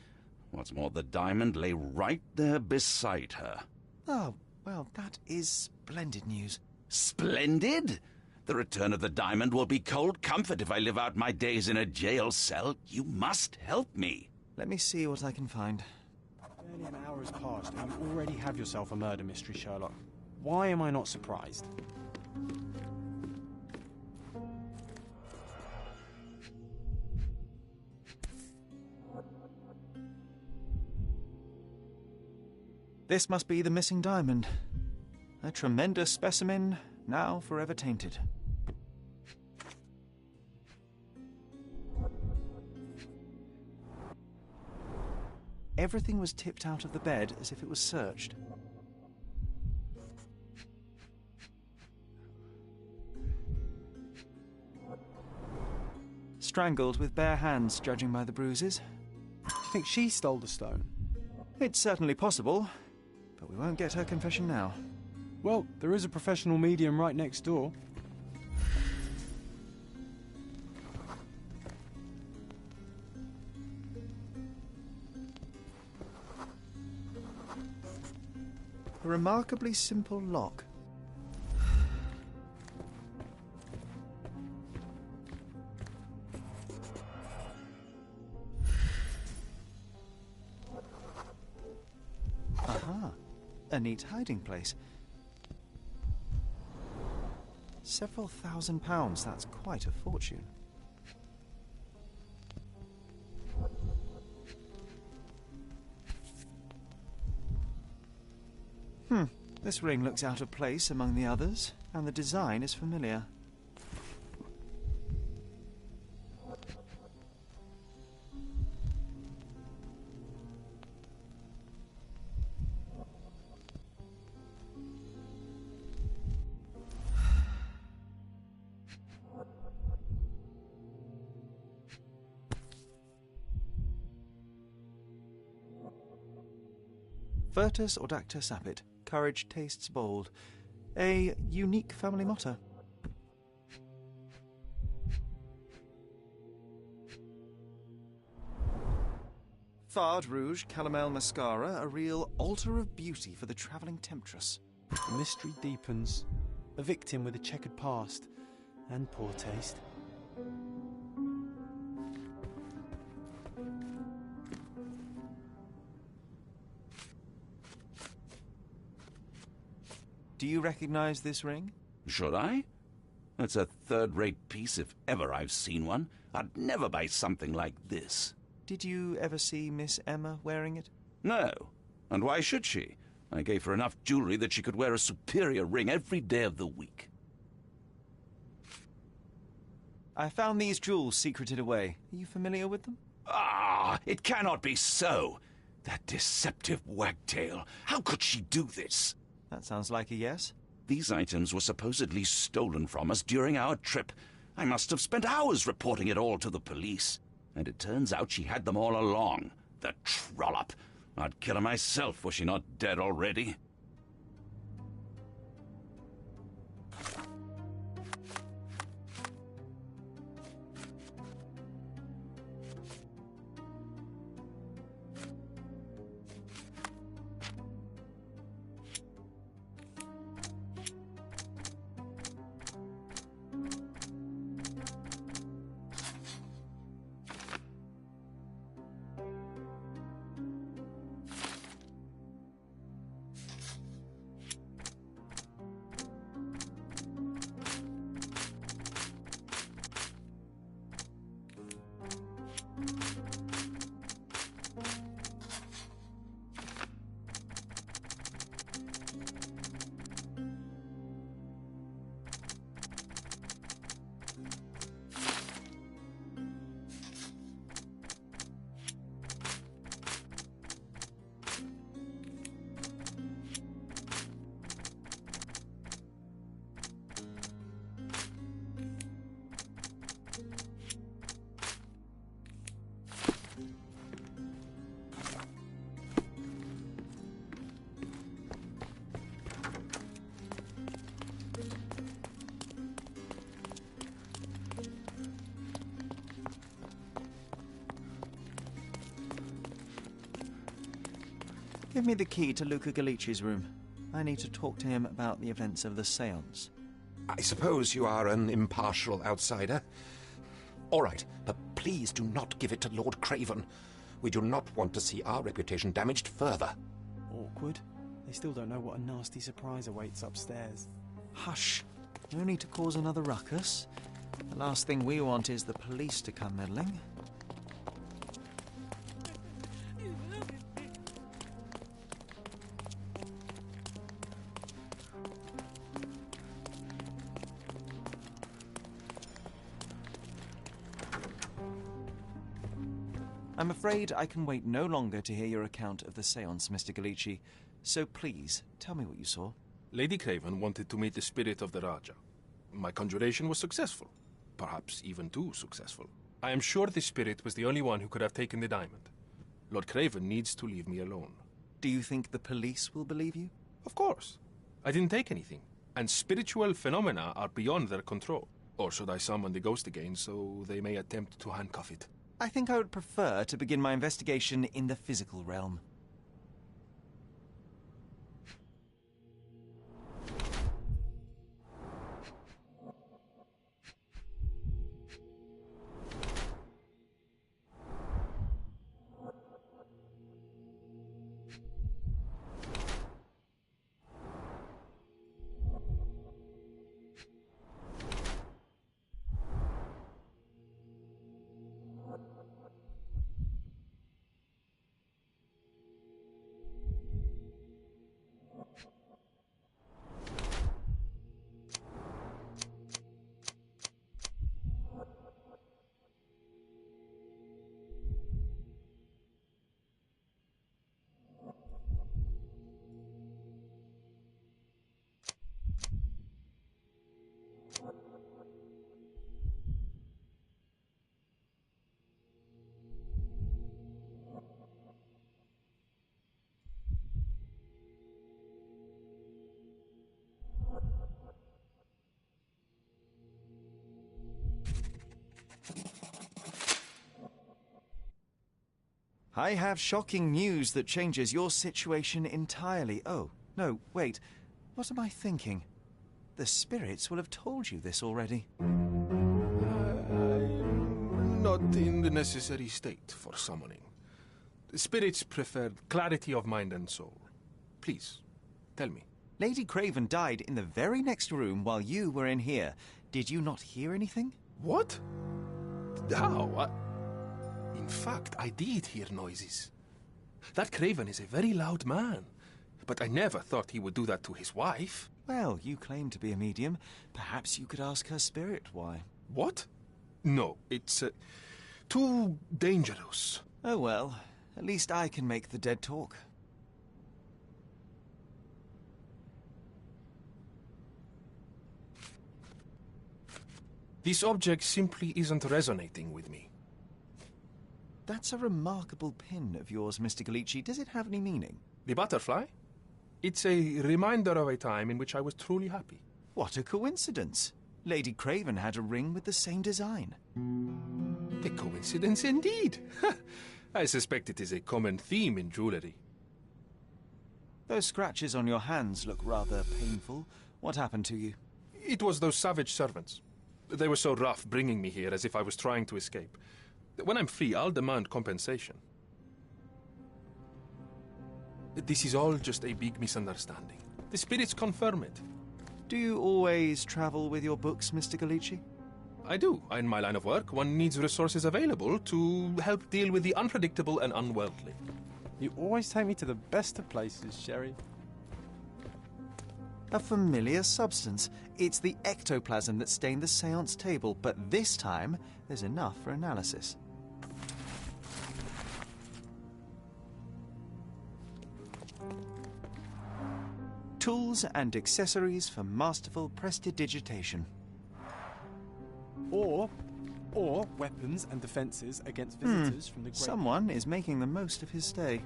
What's more, the diamond lay right there beside her. Oh, well, that is splendid news. Splendid? The return of the diamond will be cold comfort if I live out my days in a jail cell. You must help me. Let me see what I can find. Barely an hour has passed and you already have yourself a murder mystery, Sherlock. Why am I not surprised? This must be the missing diamond. A tremendous specimen, now forever tainted. Everything was tipped out of the bed as if it was searched. Strangled with bare hands, judging by the bruises. Do you think she stole the stone? It's certainly possible, but we won't get her confession now. Well, there is a professional medium right next door. A remarkably simple lock. Aha, a neat hiding place. Several £1,000s, that's quite a fortune. This ring looks out of place among the others, and the design is familiar. Virtus audacta sapit. Courage tastes bold. A unique family motto. Fard Rouge Calomel Mascara, a real altar of beauty for the travelling temptress. The mystery deepens. A victim with a checkered past and poor taste. Do you recognize this ring? Should I? It's a third-rate piece if ever I've seen one. I'd never buy something like this. Did you ever see Miss Emma wearing it? No. And why should she? I gave her enough jewelry that she could wear a superior ring every day of the week. I found these jewels secreted away. Are you familiar with them? Ah, it cannot be so. That deceptive wagtail. How could she do this? That sounds like a yes. These items were supposedly stolen from us during our trip. I must have spent hours reporting it all to the police. And it turns out she had them all along. The trollop. I'd kill her myself were she not dead already. Give me the key to Luca Galici's room. I need to talk to him about the events of the séance. I suppose you are an impartial outsider. All right, but please do not give it to Lord Craven. We do not want to see our reputation damaged further. Awkward. They still don't know what a nasty surprise awaits upstairs. Hush. No need to cause another ruckus. The last thing we want is the police to come meddling. I'm afraid I can wait no longer to hear your account of the séance, Mr. Galici. So please, tell me what you saw. Lady Craven wanted to meet the spirit of the Raja. My conjuration was successful. Perhaps even too successful. I am sure the spirit was the only one who could have taken the diamond. Lord Craven needs to leave me alone. Do you think the police will believe you? Of course. I didn't take anything. And spiritual phenomena are beyond their control. Or should I summon the ghost again so they may attempt to handcuff it? I think I would prefer to begin my investigation in the physical realm. I have shocking news that changes your situation entirely. Oh, no, wait. What am I thinking? The spirits will have told you this already. I'm not in the necessary state for summoning. The spirits prefer clarity of mind and soul. Please, tell me. Lady Craven died in the very next room while you were in here. Did you not hear anything? What? How? In fact, I did hear noises. That Craven is a very loud man. But I never thought he would do that to his wife. Well, you claim to be a medium. Perhaps you could ask her spirit why. What? No, it's too dangerous. Oh well, at least I can make the dead talk. This object simply isn't resonating with me. That's a remarkable pin of yours, Mr. Galici. Does it have any meaning? The butterfly? It's a reminder of a time in which I was truly happy. What a coincidence. Lady Craven had a ring with the same design. A coincidence indeed. I suspect it is a common theme in jewellery. Those scratches on your hands look rather painful. What happened to you? It was those savage servants. They were so rough bringing me here as if I was trying to escape. When I'm free, I'll demand compensation. This is all just a big misunderstanding. The spirits confirm it. Do you always travel with your books, Mr. Galici? I do. In my line of work, one needs resources available to help deal with the unpredictable and unworldly. You always take me to the best of places, Sherry. A familiar substance. It's the ectoplasm that stained the séance table, but this time there's enough for analysis. Tools and accessories for masterful prestidigitation. Or weapons and defences against visitors from the great... Someone is making the most of his stay.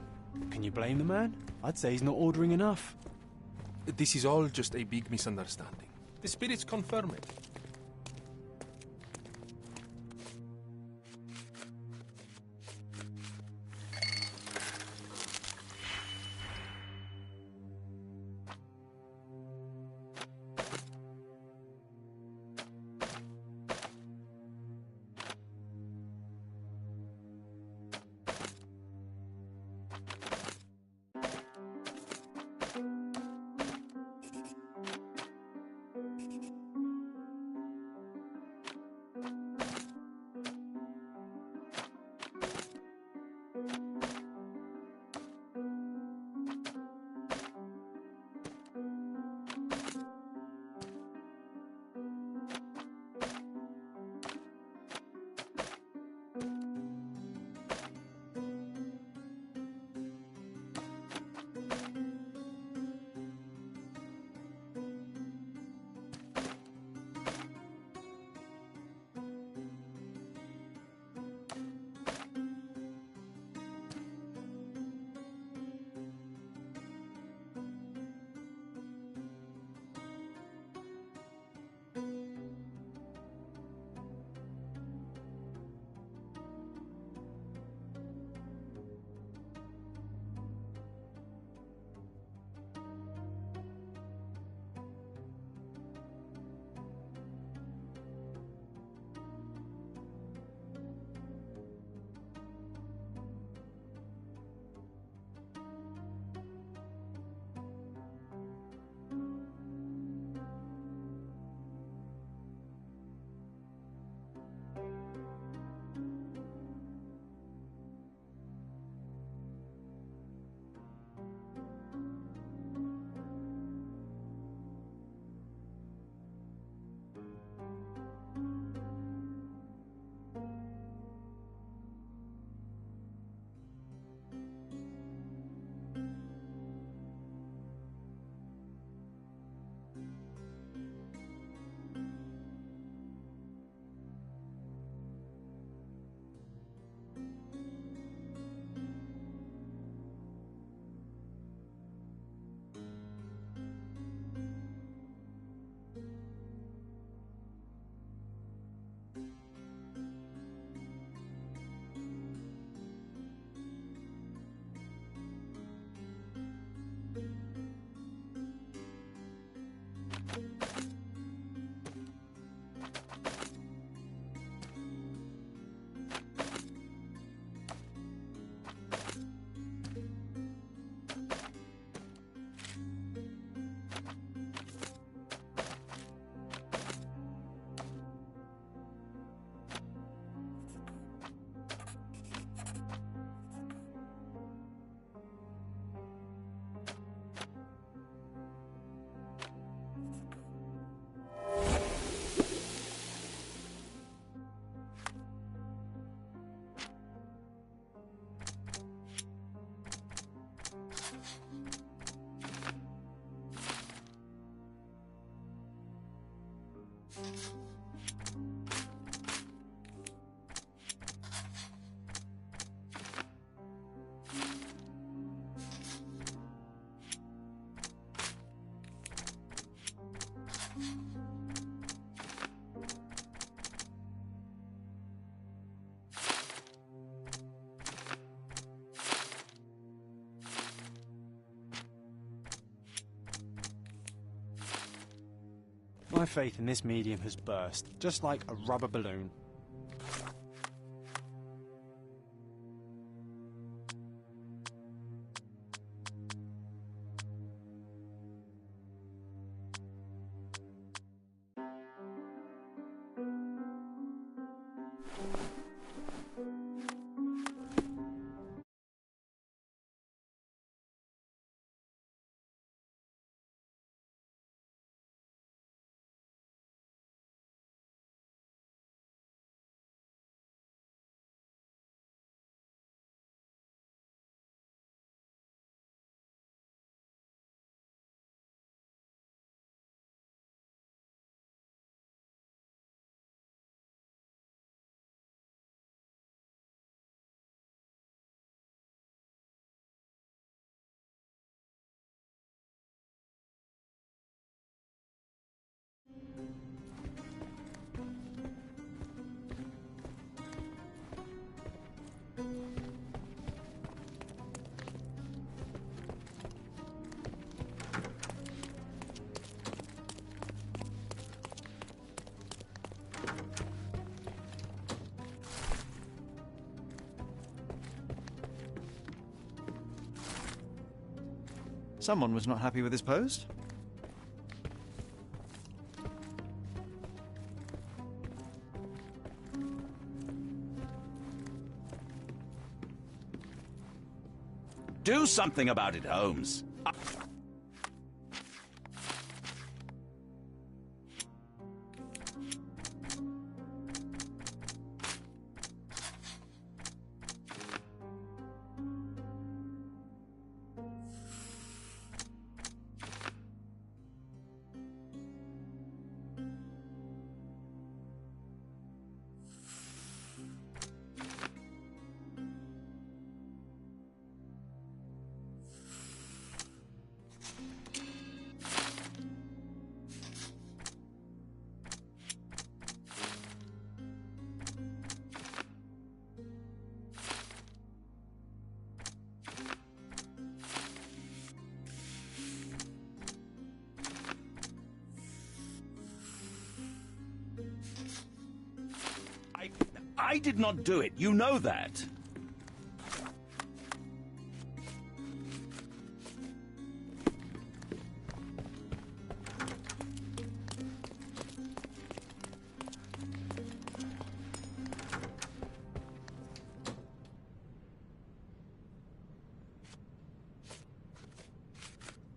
Can you blame the man? I'd say he's not ordering enough. This is all just a big misunderstanding. The spirits confirm it. My faith in this medium has burst, just like a rubber balloon. Someone was not happy with his post. Do something about it, Holmes. I did not do it. You know that.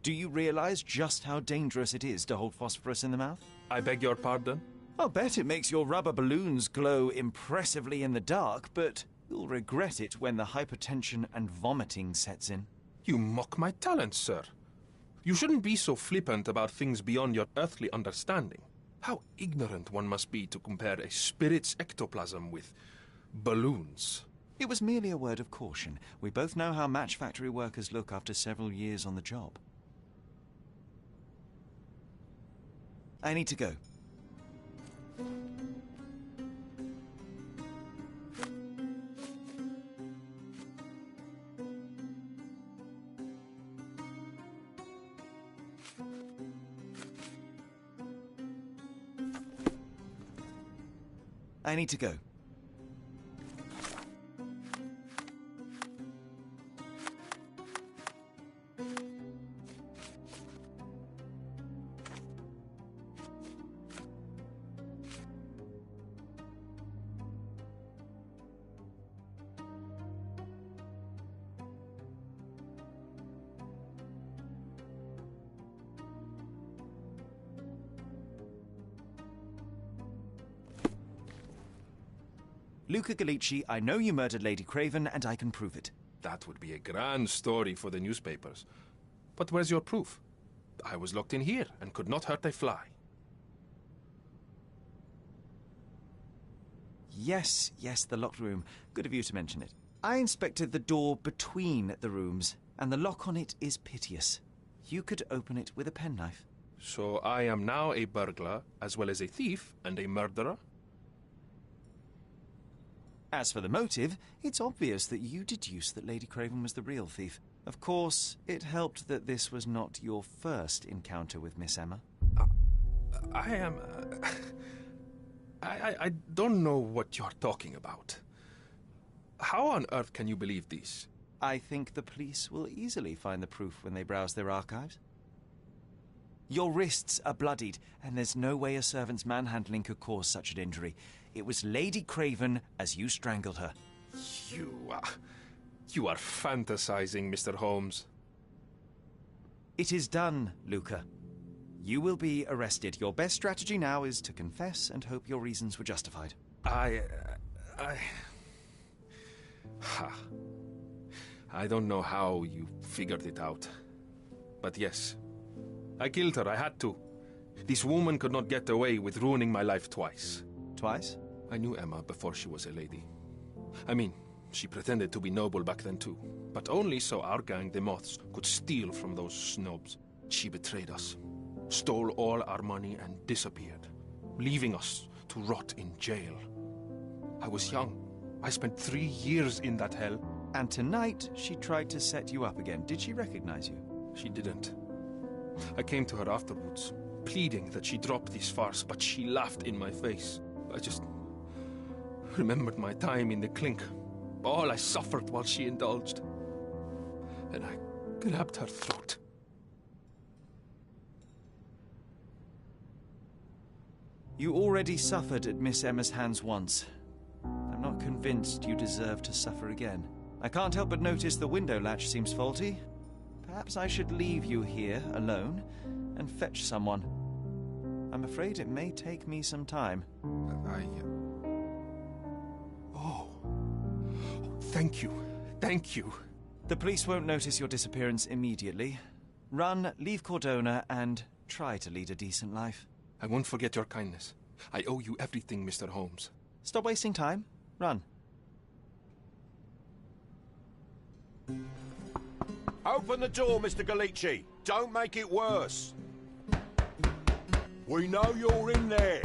Do you realize just how dangerous it is to hold phosphorus in the mouth? I beg your pardon? I'll bet it makes your rubber balloons glow impressively in the dark, but you'll regret it when the hypertension and vomiting sets in. You mock my talent, sir. You shouldn't be so flippant about things beyond your earthly understanding. How ignorant one must be to compare a spirit's ectoplasm with balloons. It was merely a word of caution. We both know how match factory workers look after several years on the job. I need to go. I need to go. Luca Gallici, I know you murdered Lady Craven, and I can prove it. That would be a grand story for the newspapers. But where's your proof? I was locked in here and could not hurt a fly. Yes, the locked room. Good of you to mention it. I inspected the door between the rooms, and the lock on it is piteous. You could open it with a penknife. So I am now a burglar, as well as a thief and a murderer? As for the motive, it's obvious that you deduced that Lady Craven was the real thief. Of course, it helped that this was not your first encounter with Miss Emma. I don't know what you're talking about. How on earth can you believe this? I think the police will easily find the proof when they browse their archives. Your wrists are bloodied, and there's no way a servant's manhandling could cause such an injury. It was Lady Craven as you strangled her. You are fantasizing, Mr. Holmes. It is done, Luca. You will be arrested. Your best strategy now is to confess and hope your reasons were justified. I don't know how you figured it out. But yes, I killed her. I had to. This woman could not get away with ruining my life twice. Twice? I knew Emma before she was a lady. I mean, she pretended to be noble back then too. But only so our gang, the Moths, could steal from those snobs. She betrayed us, stole all our money and disappeared, leaving us to rot in jail. I was young. I spent 3 years in that hell. And tonight, she tried to set you up again. Did she recognize you? She didn't. I came to her afterwards, pleading that she drop this farce, but she laughed in my face. I just remembered my time in the clink, all I suffered while she indulged. And I grabbed her throat. You already suffered at Miss Emma's hands once. I'm not convinced you deserve to suffer again. I can't help but notice the window latch seems faulty. Perhaps I should leave you here alone and fetch someone. I'm afraid it may take me some time. Thank you. Thank you. The police won't notice your disappearance immediately. Run, leave Cordona, and try to lead a decent life. I won't forget your kindness. I owe you everything, Mr. Holmes. Stop wasting time. Run. Open the door, Mr. Gallici. Don't make it worse. We know you're in there.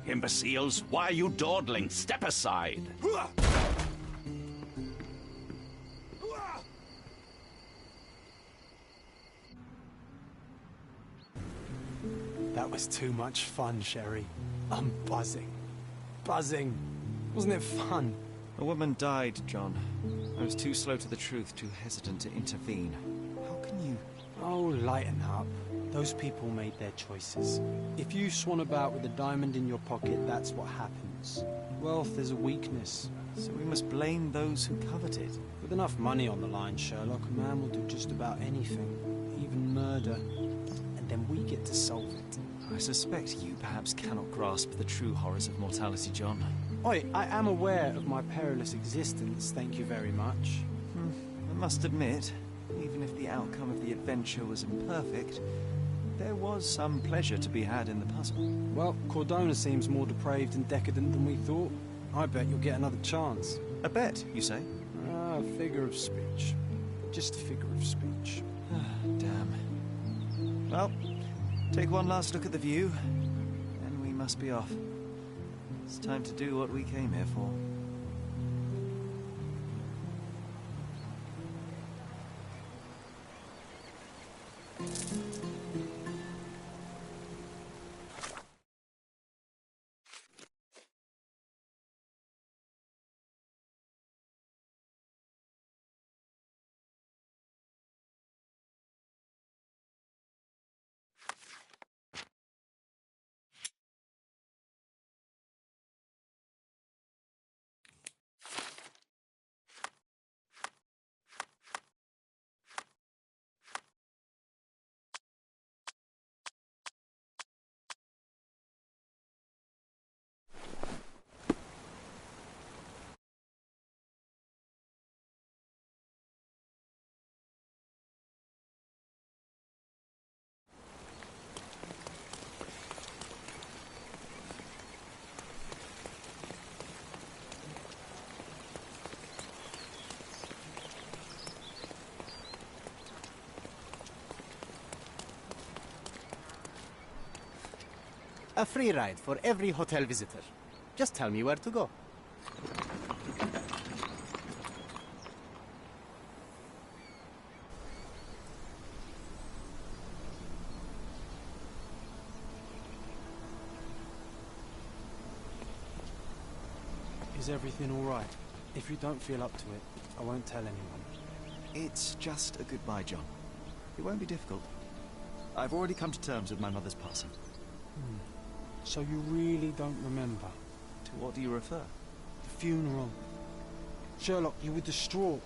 Imbeciles, why are you dawdling? Step aside. That was too much fun, Sherry. I'm buzzing. Buzzing. Wasn't it fun? A woman died, John. I was too slow to the truth, too hesitant to intervene. How can you... Oh, lighten up. Those people made their choices. If you swan about with a diamond in your pocket, that's what happens. Wealth is a weakness. So we must blame those who covet it. With enough money on the line, Sherlock, a man will do just about anything. Even murder. And then we get to solve it. I suspect you perhaps cannot grasp the true horrors of mortality, John. Oi, I am aware of my perilous existence, thank you very much. I must admit, even if the the outcome of the adventure was imperfect, there was some pleasure to be had in the puzzle. Well, Cordona seems more depraved and decadent than we thought. I bet you'll get another chance. A bet, you say? Ah, figure of speech. Just a figure of speech. Damn. Well, take one last look at the view, and we must be off. It's time to do what we came here for. A free ride for every hotel visitor. Just tell me where to go. Is everything all right? If you don't feel up to it, I won't tell anyone. It's just a goodbye, John. It won't be difficult. I've already come to terms with my mother's passing. So you really don't remember? To what do you refer? The funeral. Sherlock, you were distraught.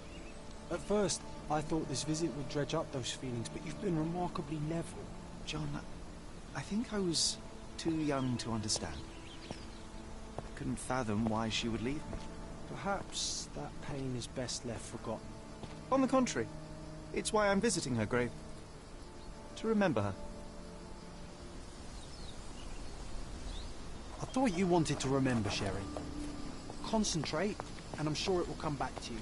At first, I thought this visit would dredge up those feelings, but you've been remarkably level. John, I think I was too young to understand. I couldn't fathom why she would leave me. Perhaps that pain is best left forgotten. On the contrary, it's why I'm visiting her grave. To remember her. I thought you wanted to remember, Sherry. Concentrate, and I'm sure it will come back to you.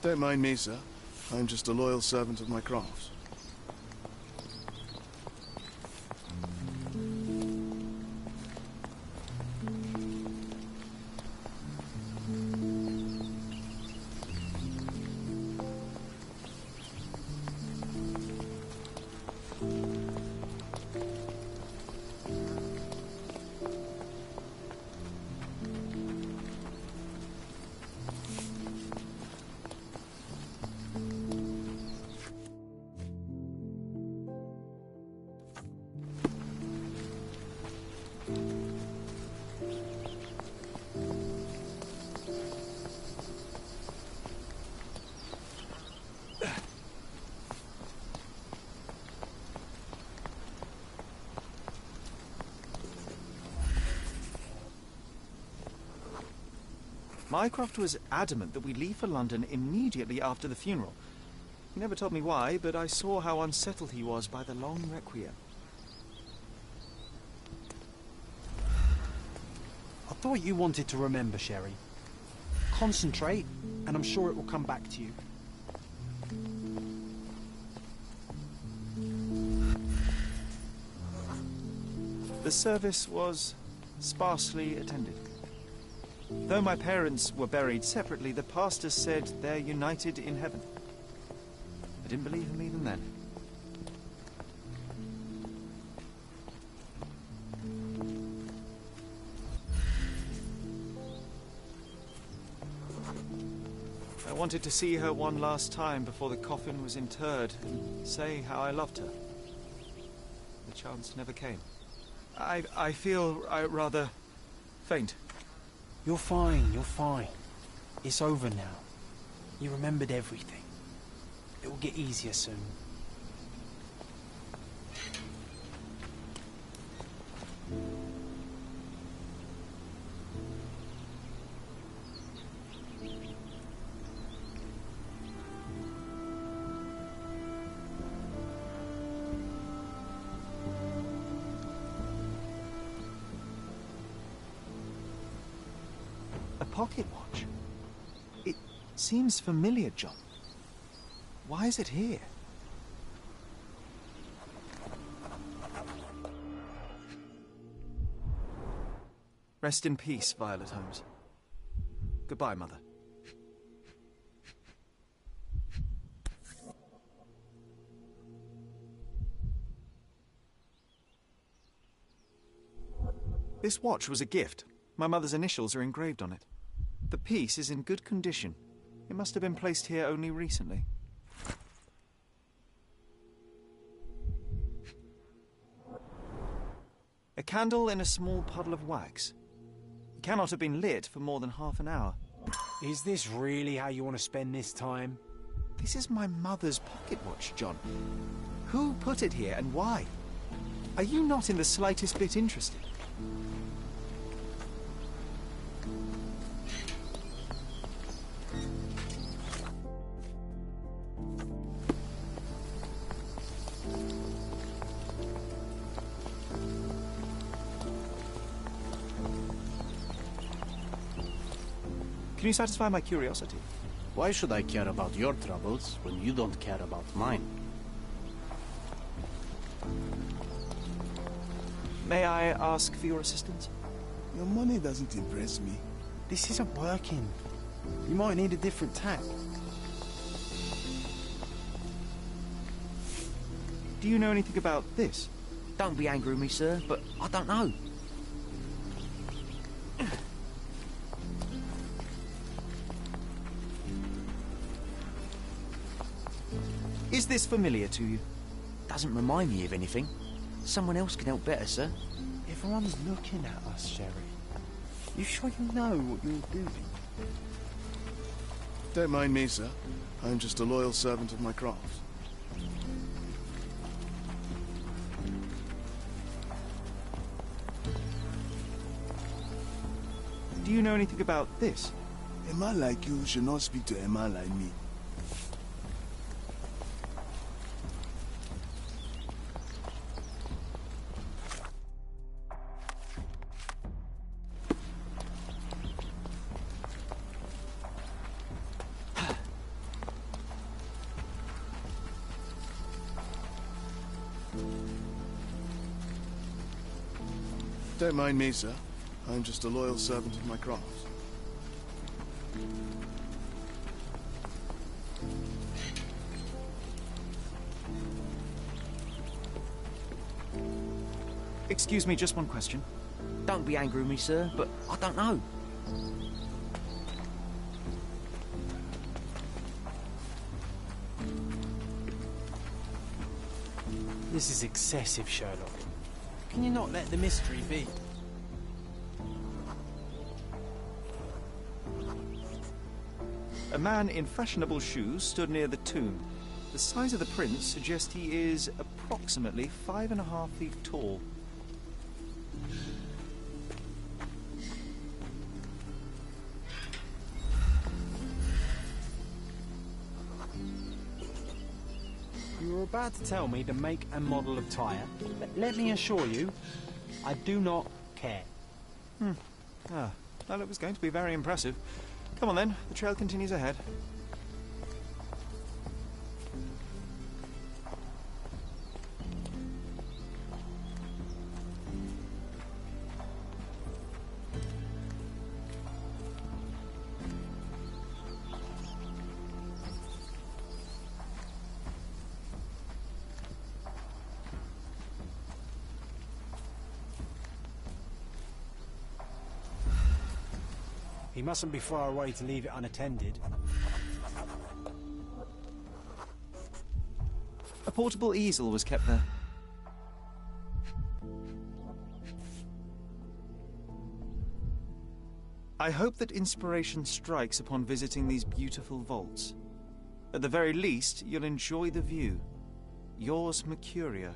Don't mind me, sir. I'm just a loyal servant of my crafts. Mycroft was adamant that we leave for London immediately after the funeral. He never told me why, but I saw how unsettled he was by the long requiem. I thought you wanted to remember, Sherry. Concentrate, and I'm sure it will come back to you. The service was sparsely attended. Though my parents were buried separately, the pastor said they're united in heaven. I didn't believe him even then. I wanted to see her one last time before the coffin was interred and say how I loved her. The chance never came. I feel rather faint. You're fine, you're fine. It's over now. You remembered everything. It will get easier soon. A pocket watch? It seems familiar, John. Why is it here? Rest in peace, Violet Holmes. Goodbye, Mother. This watch was a gift. My mother's initials are engraved on it. The piece is in good condition. It must have been placed here only recently. A candle in a small puddle of wax. It cannot have been lit for more than half an hour. Is this really how you want to spend this time? This is my mother's pocket watch, John. Who put it here and why? Are you not in the slightest bit interested? Can you satisfy my curiosity? Why should I care about your troubles when you don't care about mine? May I ask for your assistance? Your money doesn't impress me. This isn't working. You might need a different tack. Do you know anything about this? Don't be angry with me, sir, but I don't know. Is this familiar to you? Doesn't remind me of anything. Someone else can help better, sir. Everyone's looking at us, Sherry. You sure you know what you're doing? Don't mind me, sir. I'm just a loyal servant of my craft. Do you know anything about this? A man like you should not speak to a man like me. Don't mind me, sir. I'm just a loyal servant of my craft. Excuse me, just one question. Don't be angry with me, sir, but I don't know. This is excessive, Sherlock. Can you not let the mystery be? A man in fashionable shoes stood near the tomb. The size of the prints suggest he is approximately 5.5 feet tall. You were about to tell me the make and model of tyre. Let me assure you, I do not care. Well, it was going to be very impressive. Come on then, the trail continues ahead. He mustn't be far away to leave it unattended. A portable easel was kept there. I hope that inspiration strikes upon visiting these beautiful vaults. At the very least, you'll enjoy the view. Yours, Mercuria.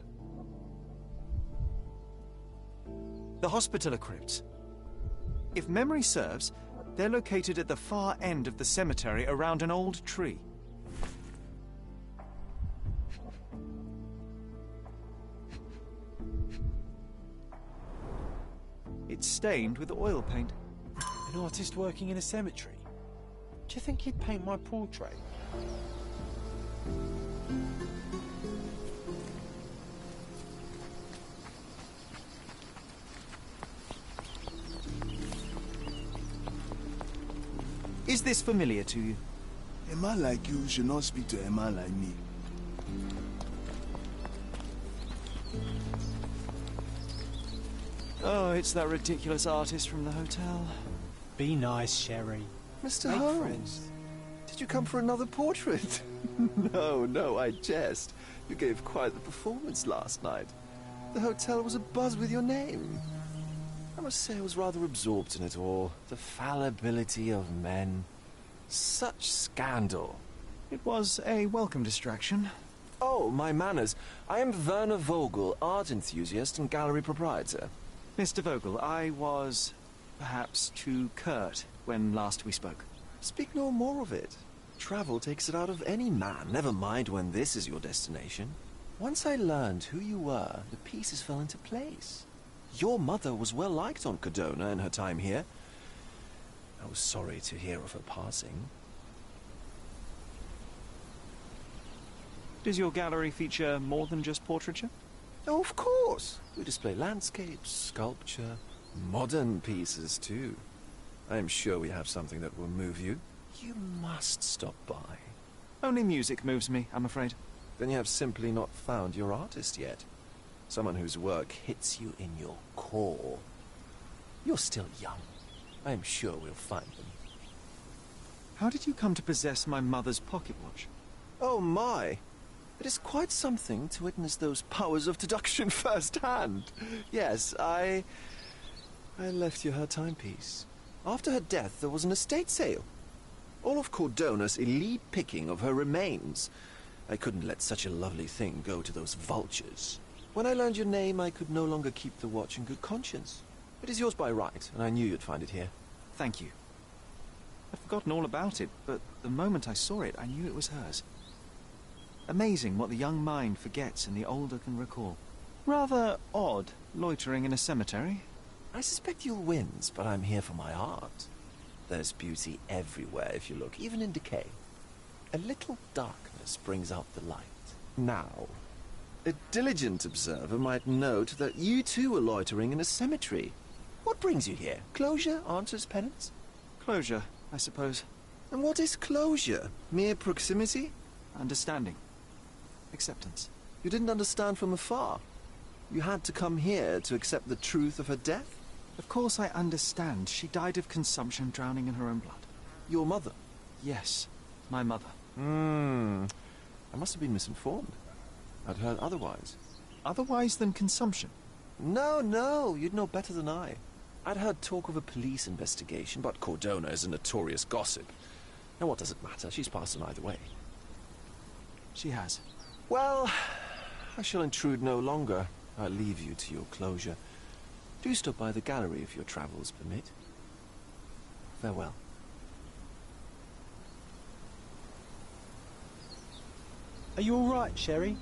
The Hospitaller Crypts. If memory serves, they're located at the far end of the cemetery around an old tree. It's stained with oil paint. An An artist working in a cemetery? Do you think he'd paint my portrait? Is this familiar to you? A man like you should not speak to a man like me. Oh, it's that ridiculous artist from the hotel. Be nice, Sherry. Mr. Make Holmes, friends. did you come for another portrait? No, I jest. You gave quite the performance last night. The hotel was abuzz with your name. I must say I was rather absorbed in it all. The fallibility of men. Such scandal. It was a welcome distraction. Oh, my manners. I am Werner Vogel, art enthusiast and gallery proprietor. Mr. Vogel, I was perhaps too curt when last we spoke. Speak no more of it. Travel takes it out of any man, never mind when this is your destination. Once I learned who you were, the pieces fell into place. Your mother was well liked on Codona in her time here. I was sorry to hear of her passing. Does your gallery feature more than just portraiture? Oh, of course. We display landscapes, sculpture, modern pieces too. I am sure we have something that will move you. You must stop by. Only music moves me, I'm afraid. Then you have simply not found your artist yet. Someone whose work hits you in your core. You're still young. I am sure we'll find them. How did you come to possess my mother's pocket watch? Oh my! It is quite something to witness those powers of deduction firsthand. Yes, I left you her timepiece. After her death, there was an estate sale. All of Cordona's elite picking of her remains. I couldn't let such a lovely thing go to those vultures. When I learned your name, I could no longer keep the watch in good conscience. It is yours by right, and I knew you'd find it here. Thank you. I'd forgotten all about it, but the moment I saw it, I knew it was hers. Amazing what the young mind forgets and the older can recall. Rather odd, loitering in a cemetery. I suspect you'll win, but I'm here for my art. There's beauty everywhere if you look, even in decay. A little darkness brings out the light. Now, a diligent observer might note that you too are loitering in a cemetery. What brings you here? Closure answers penance? Closure, I suppose. And what is closure? Mere proximity? Understanding. Acceptance. You didn't understand from afar. You had to come here to accept the truth of her death? Of course I understand. She died of consumption, drowning in her own blood. Your mother? Yes, my mother. I must have been misinformed. I'd heard otherwise. Otherwise than consumption? No, you'd know better than I. I'd heard talk of a police investigation, but Cordona is a notorious gossip. Now what does it matter? She's passed on either way. She has. Well, I shall intrude no longer. I'll leave you to your closure. Do stop by the gallery if your travels permit. Farewell. Are you all right, Sherry?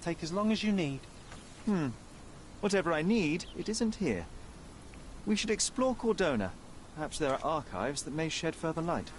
Take as long as you need. Whatever I need, it isn't here. We should explore Cordona. Perhaps there are archives that may shed further light.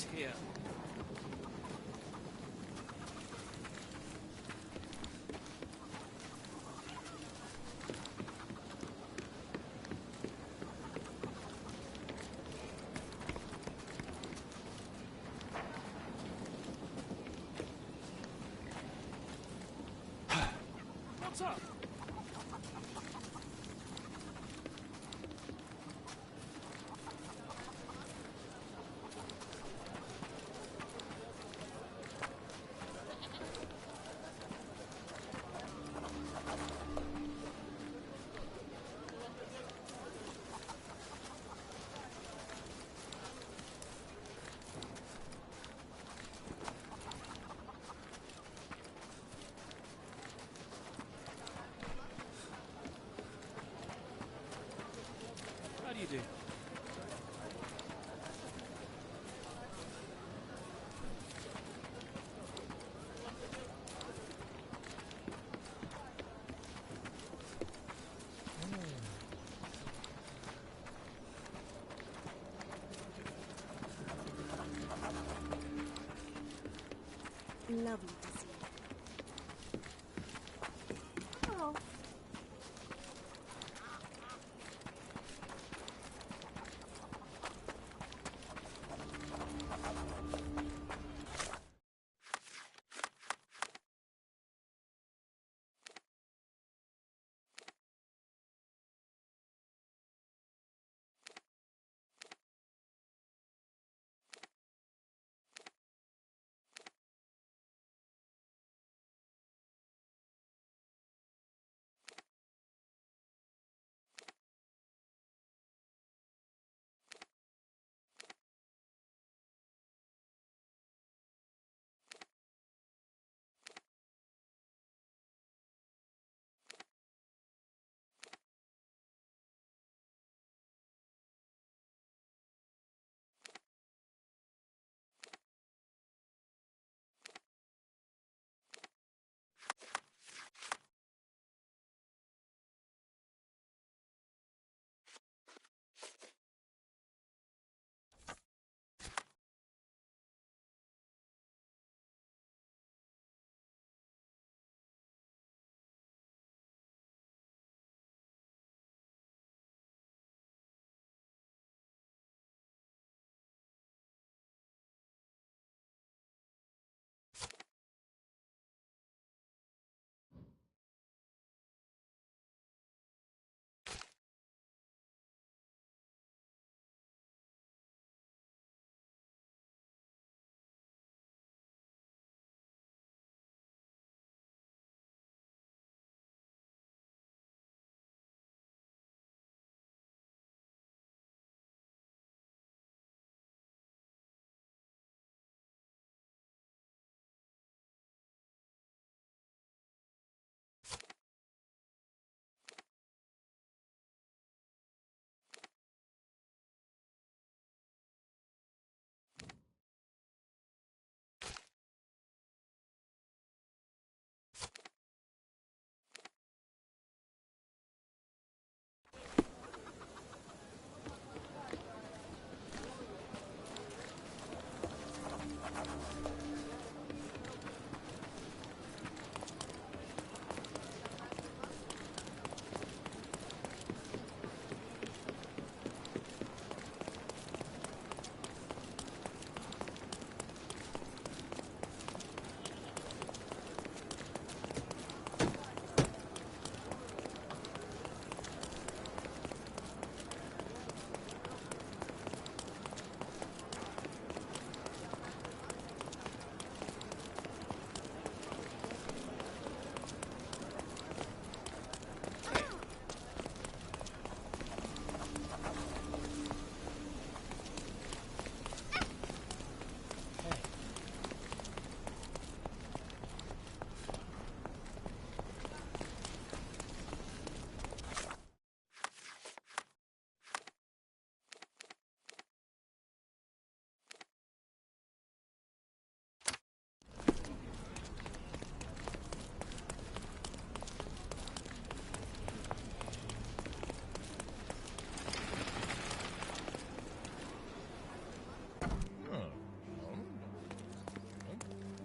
is here. What's up? How do you do? Lovely to see you. Oh.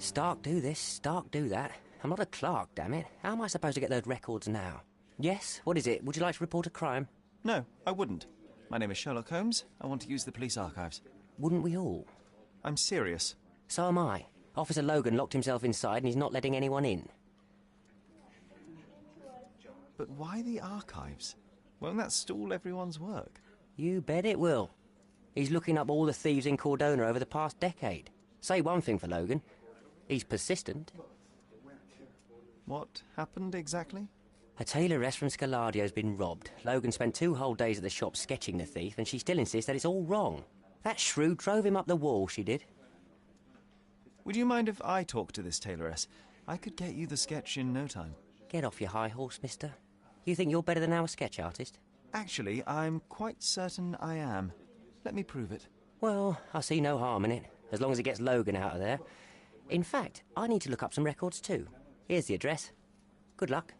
Stark do this, Stark do that. I'm not a clerk, damn it. How am I supposed to get those records now? Yes? What is it? Would you like to report a crime? No, I wouldn't. My name is Sherlock Holmes. I want to use the police archives. Wouldn't we all? I'm serious. So am I. Officer Logan locked himself inside and he's not letting anyone in. But why the archives? Won't that stall everyone's work? You bet it will. He's looking up all the thieves in Cordona over the past decade. Say one thing for Logan. He's persistent. What happened exactly? A tailoress from Scaladio's been robbed. Logan spent 2 whole days at the shop sketching the thief, and she still insists that it's all wrong. That shrew drove him up the wall, she did. Would you mind if I talk to this tailoress? I could get you the sketch in no time. Get off your high horse, mister. You think you're better than our sketch artist? Actually, I'm quite certain I am. Let me prove it. Well, I see no harm in it, as long as it gets Logan out of there. In fact, I need to look up some records too. Here's the address. Good luck.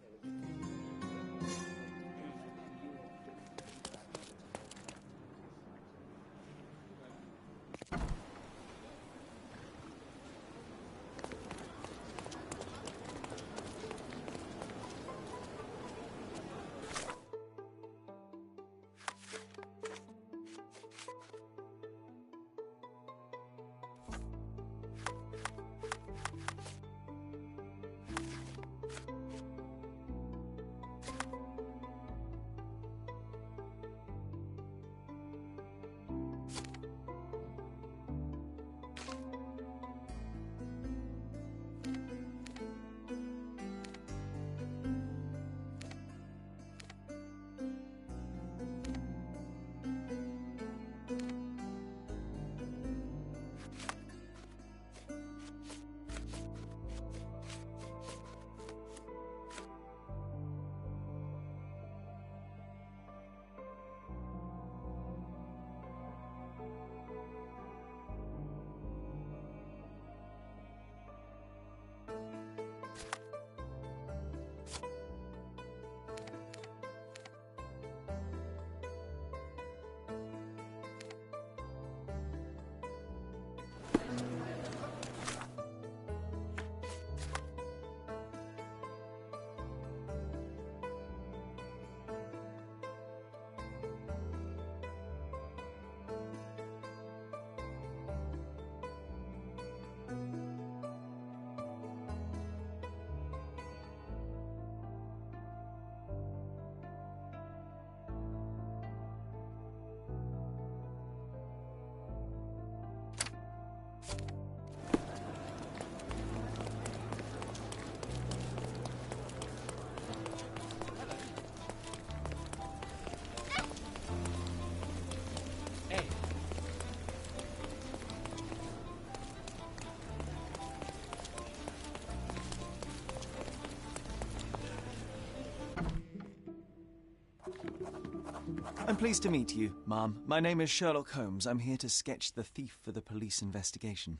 I'm pleased to meet you, ma'am. My name is Sherlock Holmes. I'm here to sketch the thief for the police investigation.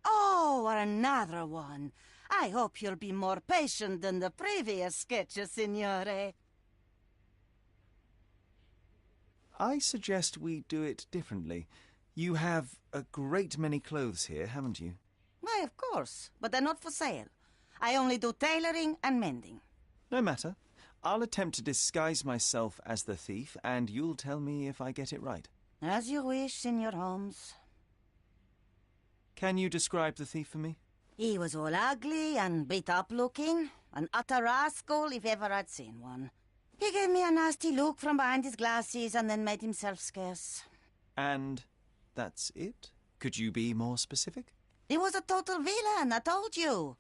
Oh, another one. I hope you'll be more patient than the previous sketches, Signore. I suggest we do it differently. You have a great many clothes here, haven't you? Why, of course, but they're not for sale. I only do tailoring and mending. No matter. I'll attempt to disguise myself as the thief, and you'll tell me if I get it right. As you wish, Signor Holmes. Can you describe the thief for me? He was all ugly and beat-up looking. An utter rascal if ever I'd seen one. He gave me a nasty look from behind his glasses and then made himself scarce. And that's it? Could you be more specific? He was a total villain, I told you.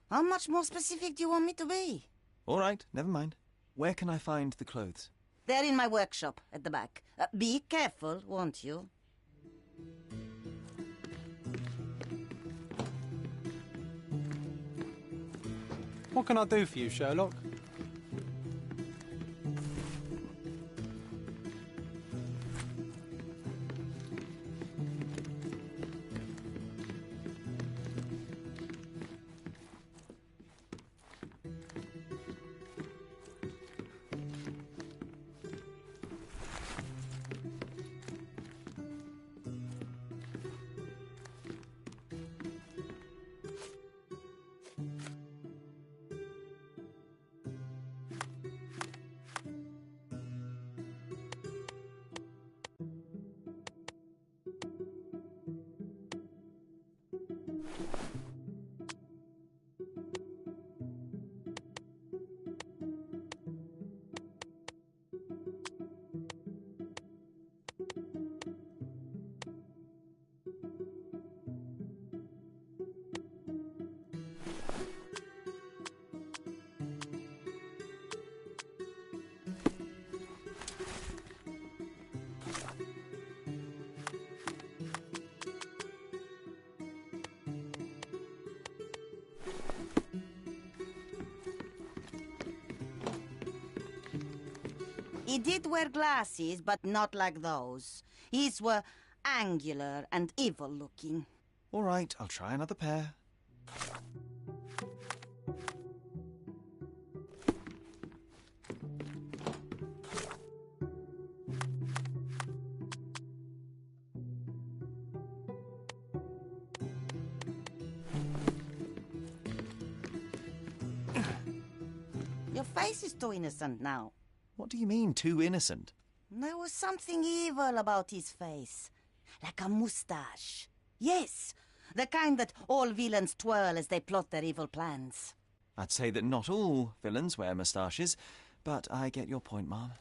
How much more specific do you want me to be? All right, never mind. Where can I find the clothes? They're in my workshop at the back. Be careful, won't you? What can I do for you, Sherlock? He did wear glasses, but not like those. His were angular and evil-looking. All right, I'll try another pair. Your face is too innocent now. What do you mean, too innocent? There was something evil about his face. Like a moustache. Yes, the kind that all villains twirl as they plot their evil plans. I'd say that not all villains wear moustaches, but I get your point, Mom.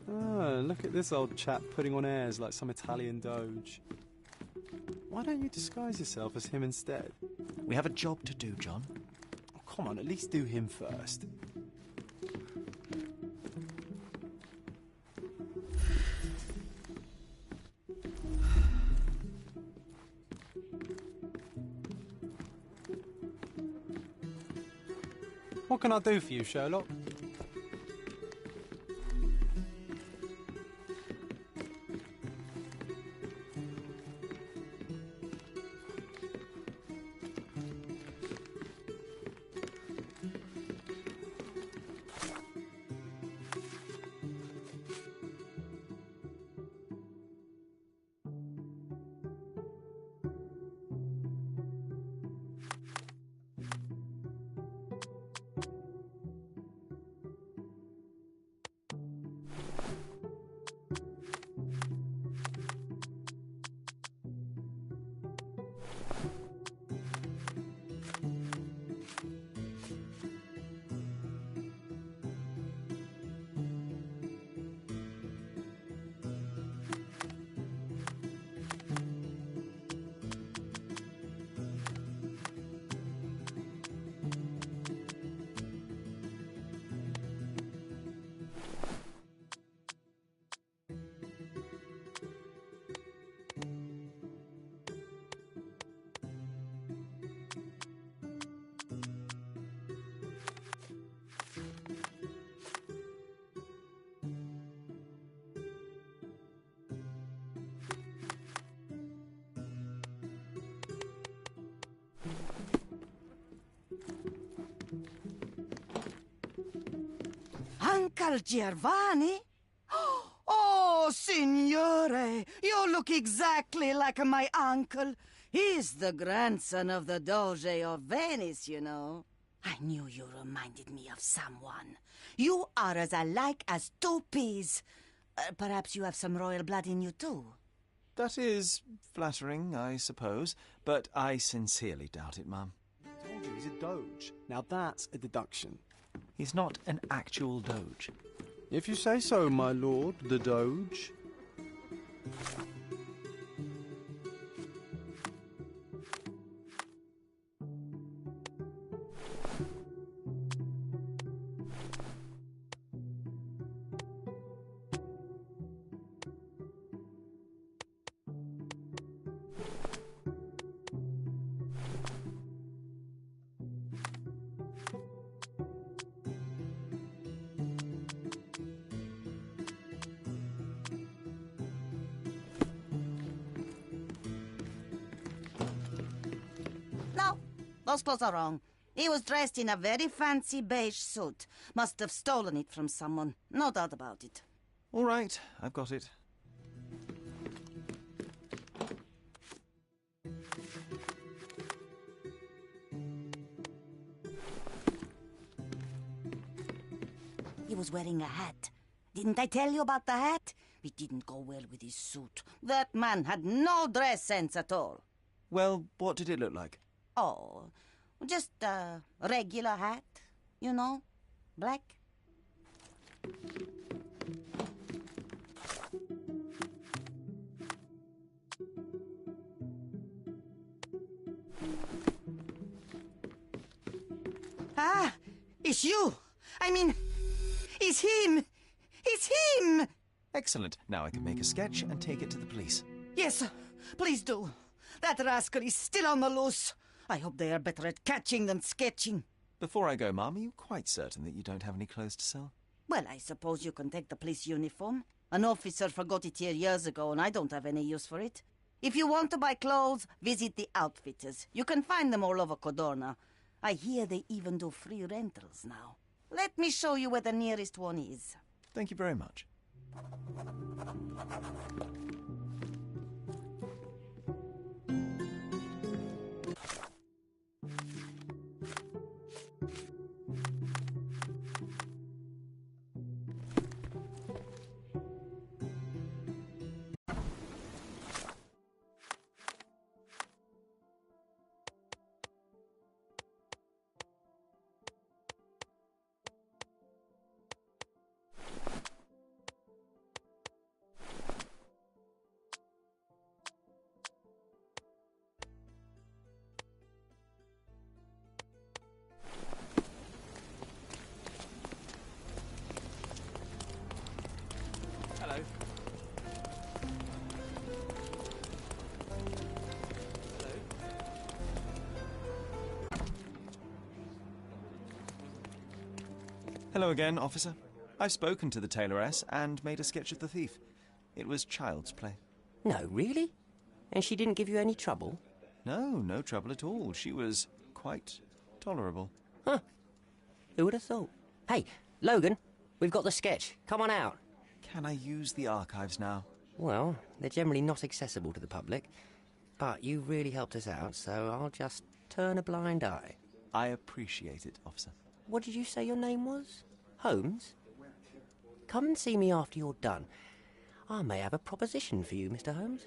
Oh, look at this old chap putting on airs like some Italian doge. Why don't you disguise yourself as him instead? We have a job to do, John. Oh, come on, at least do him first. What can I do for you, Sherlock? Uncle Giovanni? Oh, signore, you look exactly like my uncle. He's the grandson of the Doge of Venice, you know. I knew you reminded me of someone. You are as alike as two peas. Perhaps you have some royal blood in you, too. That is flattering, I suppose, but I sincerely doubt it, Mum. I told you he's a doge. Now that's a deduction. He's not an actual doge. If you say so, my lord, the doge. No, those clothes are wrong. He was dressed in a very fancy beige suit. Must have stolen it from someone. No doubt about it. All right, I've got it. He was wearing a hat. Didn't I tell you about the hat? It didn't go well with his suit. That man had no dress sense at all. Well, what did it look like? Oh, just a regular hat, you know, black. Ah, it's you. I mean, it's him. It's him. Excellent. Now I can make a sketch and take it to the police. Yes, please do. That rascal is still on the loose. I hope they are better at catching than sketching. Before I go, Mum, are you quite certain that you don't have any clothes to sell? Well, I suppose you can take the police uniform. An officer forgot it here years ago, and I don't have any use for it. If you want to buy clothes, visit the outfitters. You can find them all over Codorna. I hear they even do free rentals now. Let me show you where the nearest one is. Thank you very much. Hello. Hello again, officer. I've spoken to the tailoress and made a sketch of the thief. It was child's play. No, really? And she didn't give you any trouble? No, no trouble at all. She was quite tolerable. Huh. Who would have thought? Hey, Logan, we've got the sketch. Come on out. Can I use the archives now? Well, they're generally not accessible to the public. But you really helped us out, so I'll just turn a blind eye. I appreciate it, officer. What did you say your name was? Holmes? Come and see me after you're done. I may have a proposition for you, Mr. Holmes.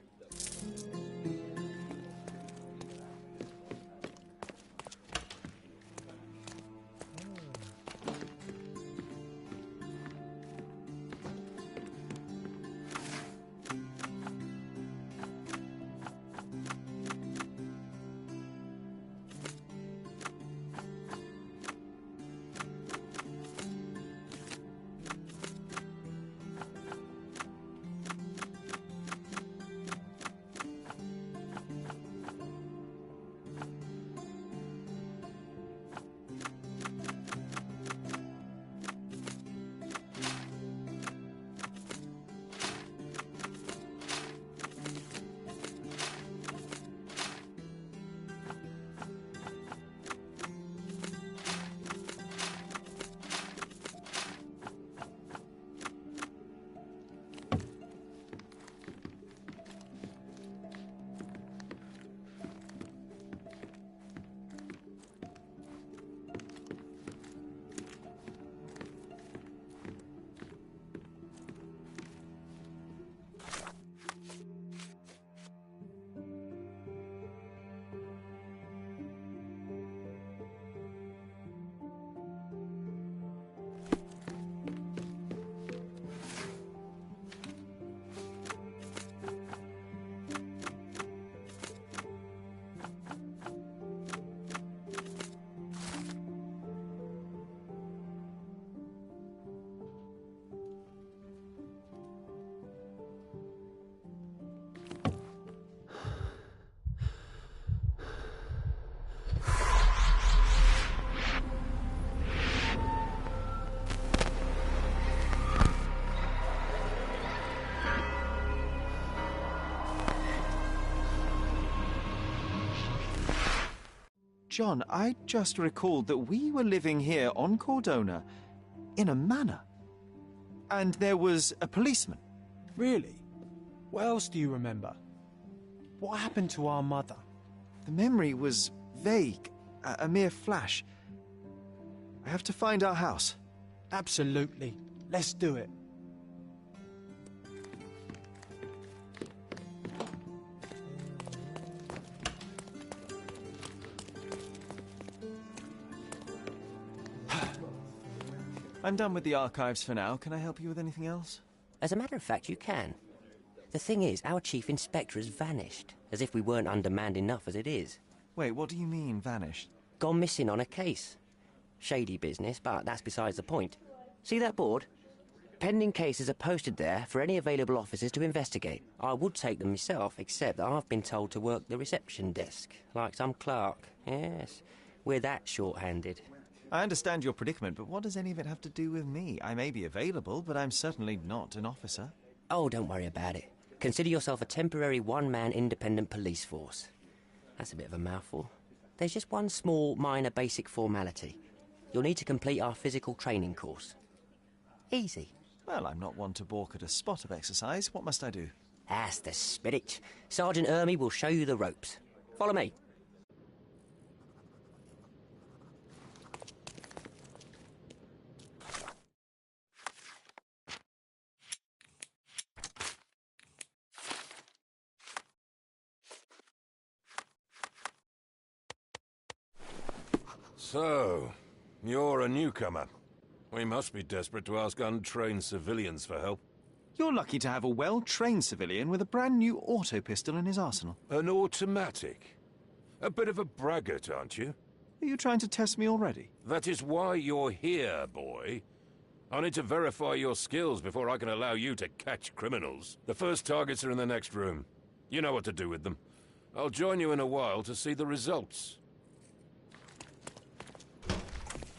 John, I just recalled that we were living here on Cordona in a manor. And there was a policeman. Really? What else do you remember? What happened to our mother? The memory was vague, a mere flash. I have to find our house. Absolutely. Let's do it. I'm done with the archives for now. Can I help you with anything else? As a matter of fact, you can. The thing is, our chief inspector has vanished, as if we weren't undermanned enough as it is. Wait, what do you mean, vanished? Gone missing on a case. Shady business, but that's besides the point. See that board? Pending cases are posted there for any available officers to investigate. I would take them myself, except that I've been told to work the reception desk, like some clerk. Yes, we're that short-handed. I understand your predicament, but what does any of it have to do with me? I may be available, but I'm certainly not an officer. Oh, don't worry about it. Consider yourself a temporary one-man independent police force. That's a bit of a mouthful. There's just one small, minor, basic formality. You'll need to complete our physical training course. Easy. Well, I'm not one to balk at a spot of exercise. What must I do? That's the spirit. Sergeant Ermy will show you the ropes. Follow me. So, you're a newcomer. We must be desperate to ask untrained civilians for help. You're lucky to have a well-trained civilian with a brand new auto pistol in his arsenal. An automatic? A bit of a braggart, aren't you? Are you trying to test me already? That is why you're here, boy. I need to verify your skills before I can allow you to catch criminals. The first targets are in the next room. You know what to do with them. I'll join you in a while to see the results.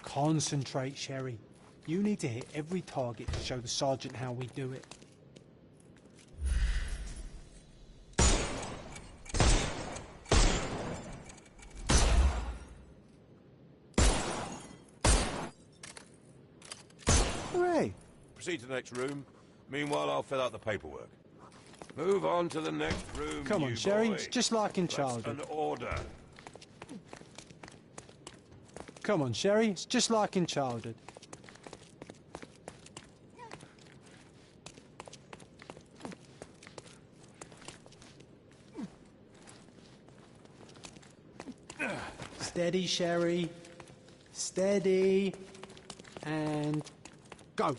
Concentrate, Sherry. You need to hit every target to show the sergeant how we do it. Hooray! Proceed to the next room. Meanwhile, I'll fill out the paperwork. Move on to the next room, Come on, Sherry. It's just like in childhood. That's an order. Come on, Sherry. It's just like in childhood. Steady, Sherry. Steady. And go.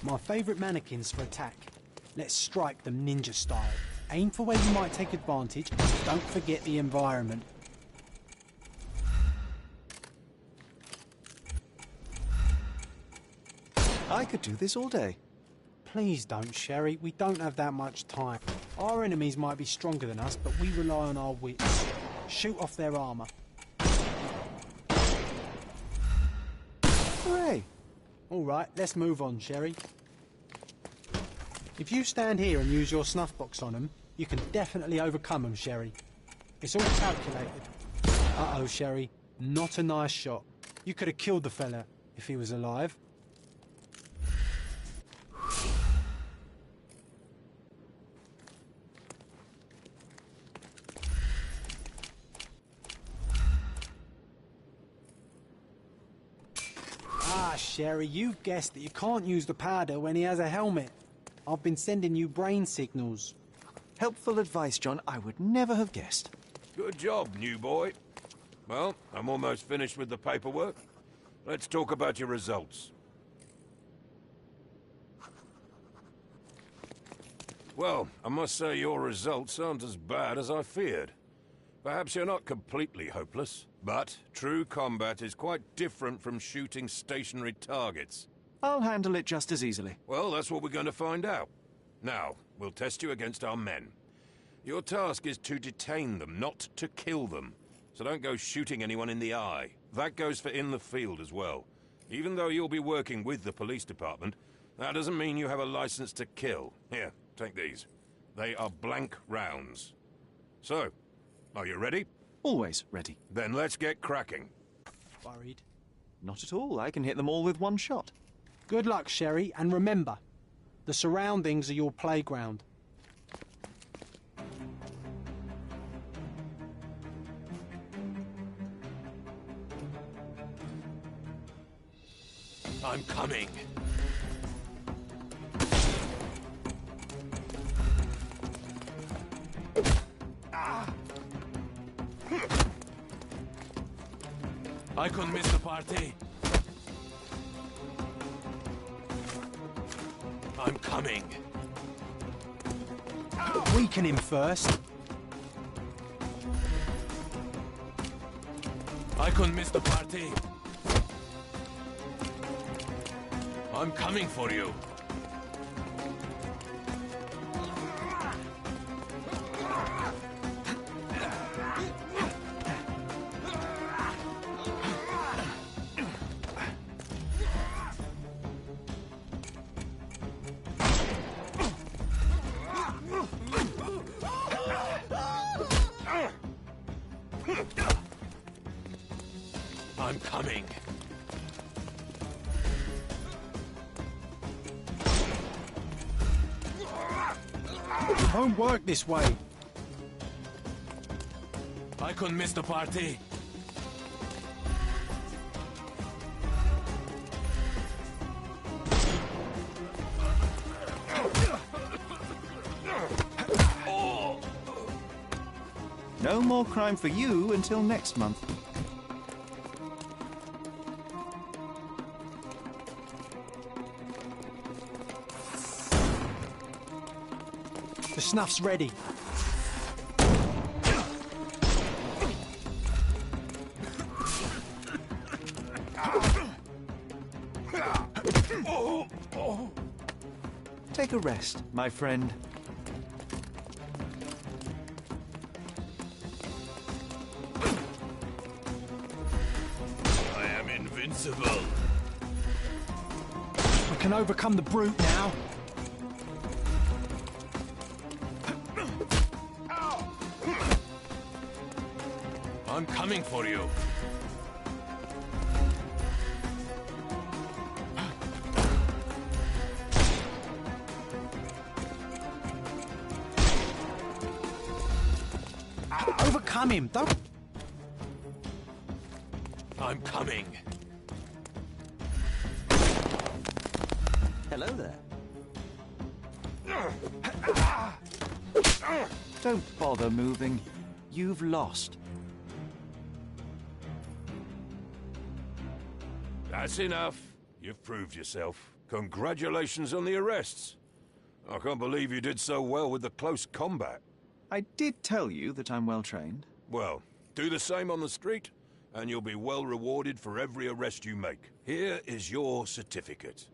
My favourite mannequins for attack. Let's strike them ninja style. Aim for where you might take advantage. Don't forget the environment. I could do this all day. Please don't, Sherry. We don't have that much time. Our enemies might be stronger than us, but we rely on our wits. Shoot off their armour. Hooray! All right, let's move on, Sherry. If you stand here and use your snuff box on them, you can definitely overcome them, Sherry. It's all calculated. Uh-oh, Sherry. Not a nice shot. You could have killed the fella if he was alive. Ah, Sherry, you've guessed that you can't use the powder when he has a helmet. I've been sending you brain signals. Helpful advice, John. I would never have guessed. Good job, new boy. Well, I'm almost finished with the paperwork. Let's talk about your results. Well, I must say your results aren't as bad as I feared. Perhaps you're not completely hopeless, but true combat is quite different from shooting stationary targets. I'll handle it just as easily. Well, that's what we're going to find out. Now, we'll test you against our men. Your task is to detain them, not to kill them. So don't go shooting anyone in the eye. That goes for in the field as well. Even though you'll be working with the police department, that doesn't mean you have a license to kill. Here, take these. They are blank rounds. So, are you ready? Always ready. Then let's get cracking. Worried? Not at all. I can hit them all with one shot. Good luck, Sherry, and remember, the surroundings are your playground. I'm coming. I couldn't miss the party. I'm coming. Weaken him first. I couldn't miss the party. I'm coming for you. I'm coming. It won't work this way. I couldn't miss the party. No more crime for you until next month. The snuff's ready. Take a rest, my friend. I am invincible. We can overcome the brute now. I'm coming for you. Overcome him, don't... I'm coming. Hello there. Don't bother moving. You've lost. That's enough. You've proved yourself. Congratulations on the arrests. I can't believe you did so well with the close combat. I did tell you that I'm well trained. Well, do the same on the street, and you'll be well rewarded for every arrest you make. Here is your certificate.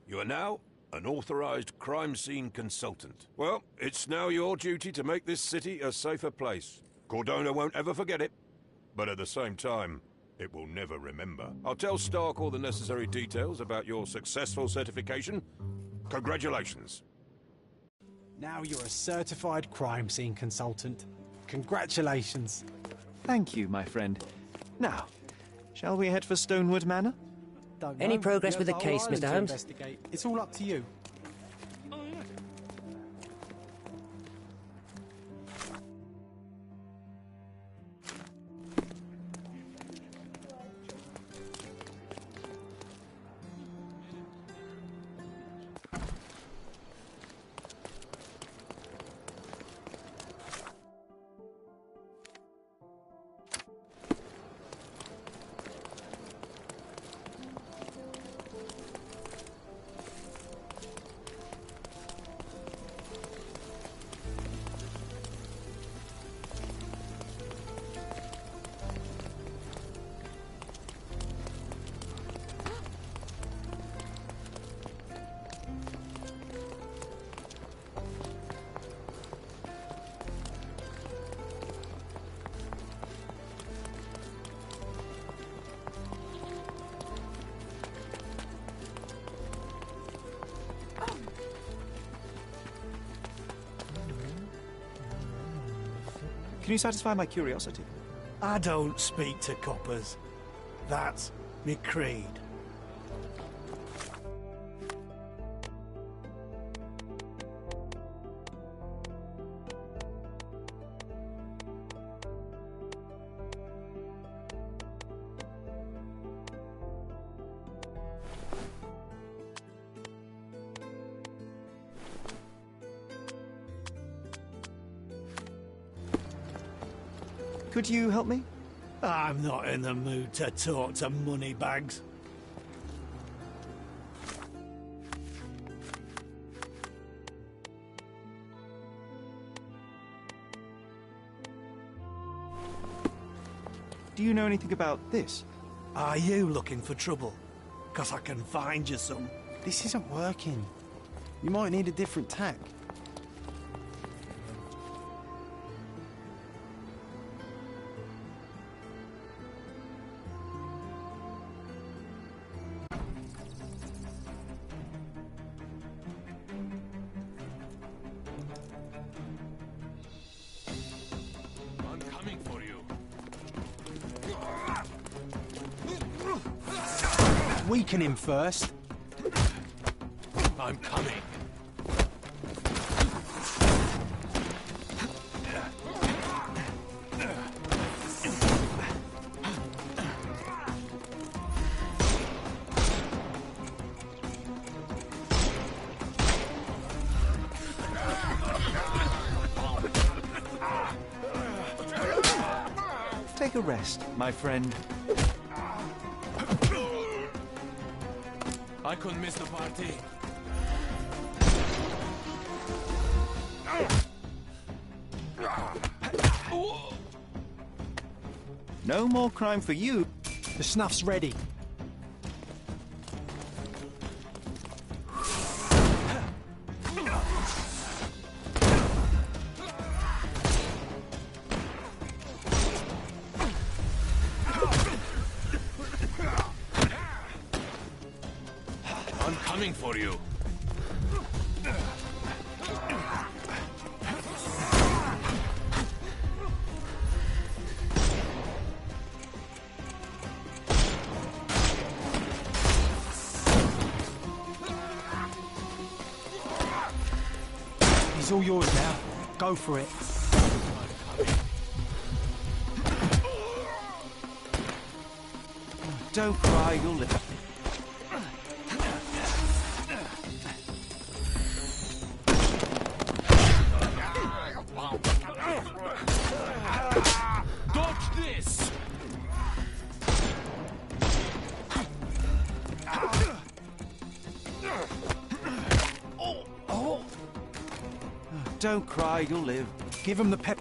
You are now an authorized crime scene consultant. Well, it's now your duty to make this city a safer place. Cordona won't ever forget it, but at the same time, it will never remember. I'll tell Stark all the necessary details about your successful certification. Congratulations. Now you're a certified crime scene consultant. Congratulations. Thank you, my friend. Now, shall we head for Stonewood Manor? Any progress with the case, Mr. Holmes? It's all up to you. Can you satisfy my curiosity? I don't speak to coppers. That's me creed. Could you help me? I'm not in the mood to talk to moneybags. Do you know anything about this? Are you looking for trouble? 'Cause I can find you some. This isn't working. You might need a different tack. I'm coming for you. Weaken him first. I'm coming. Take a rest, my friend. I couldn't miss the party. No more crime for you. The snuff's ready. I'm coming for you. He's all yours now. Go for it. Don't cry, you'll live. Dodge this! Don't cry, you'll live. Give him the pep.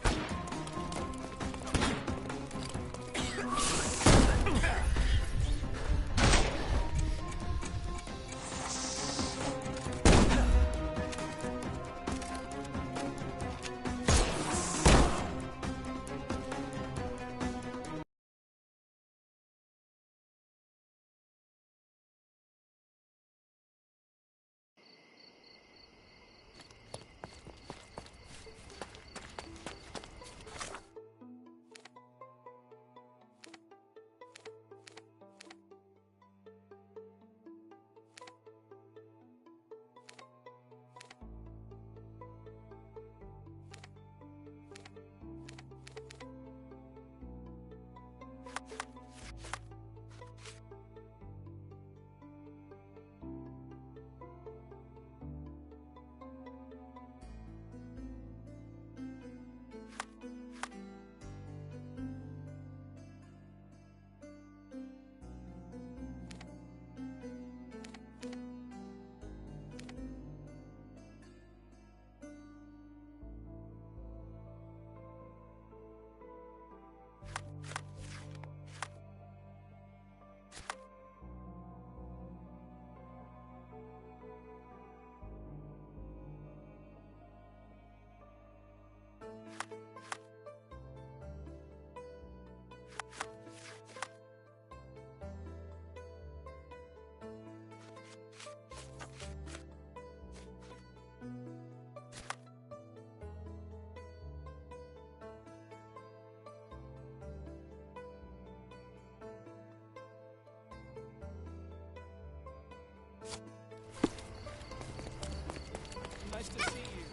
Nice to see you.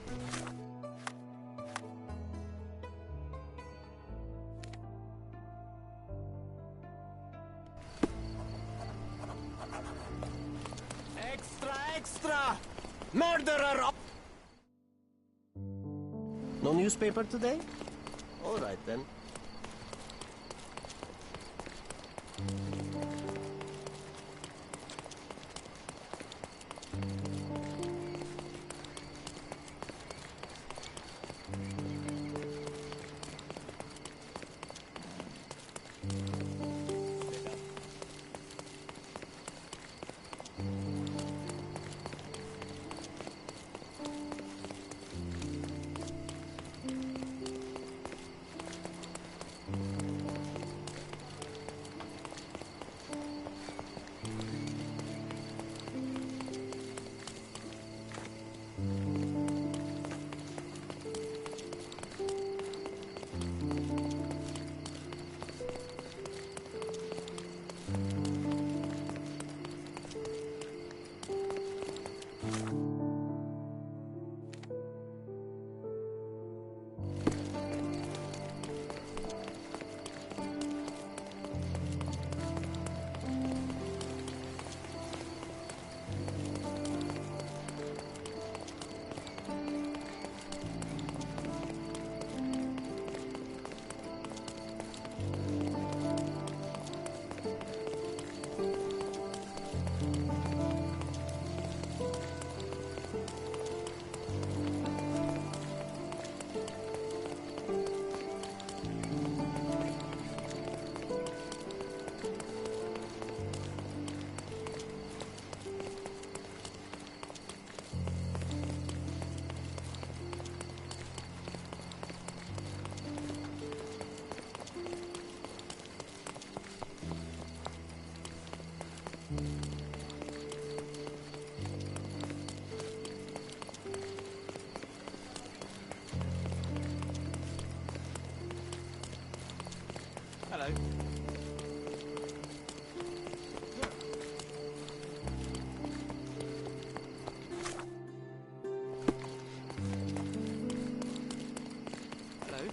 Extra, extra! Murderer! No newspaper today? All right then. Hello. Hello.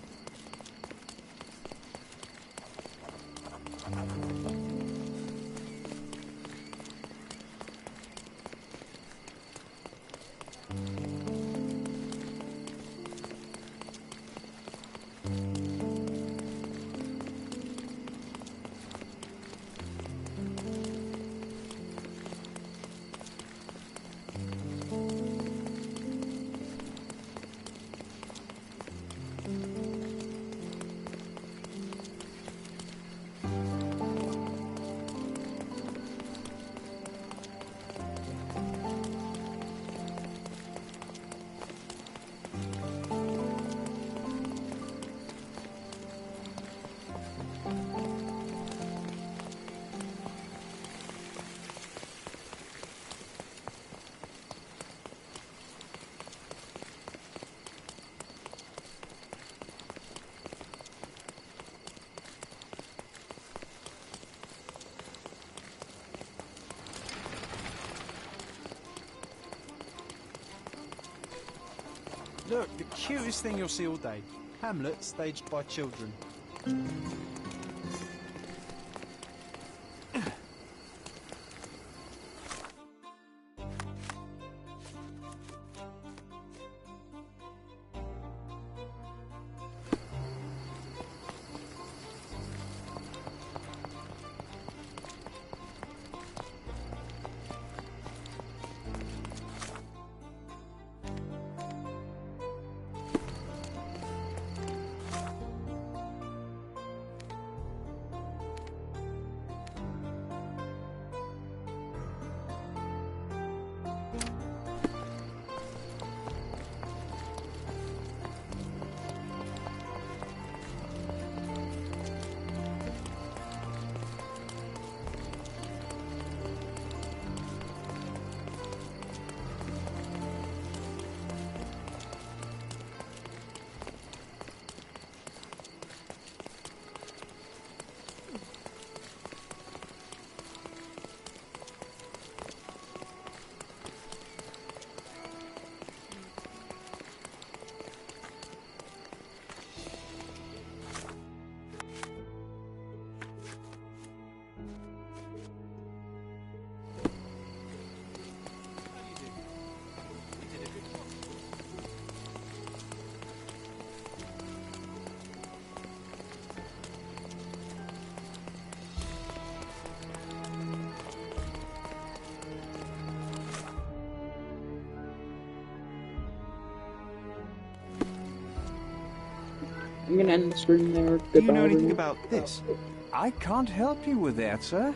Look, the cutest thing you'll see all day. Hamlet staged by children. I'm gonna end the stream there. Goodbye, Do you know anything everyone. about this? I can't help you with that, sir.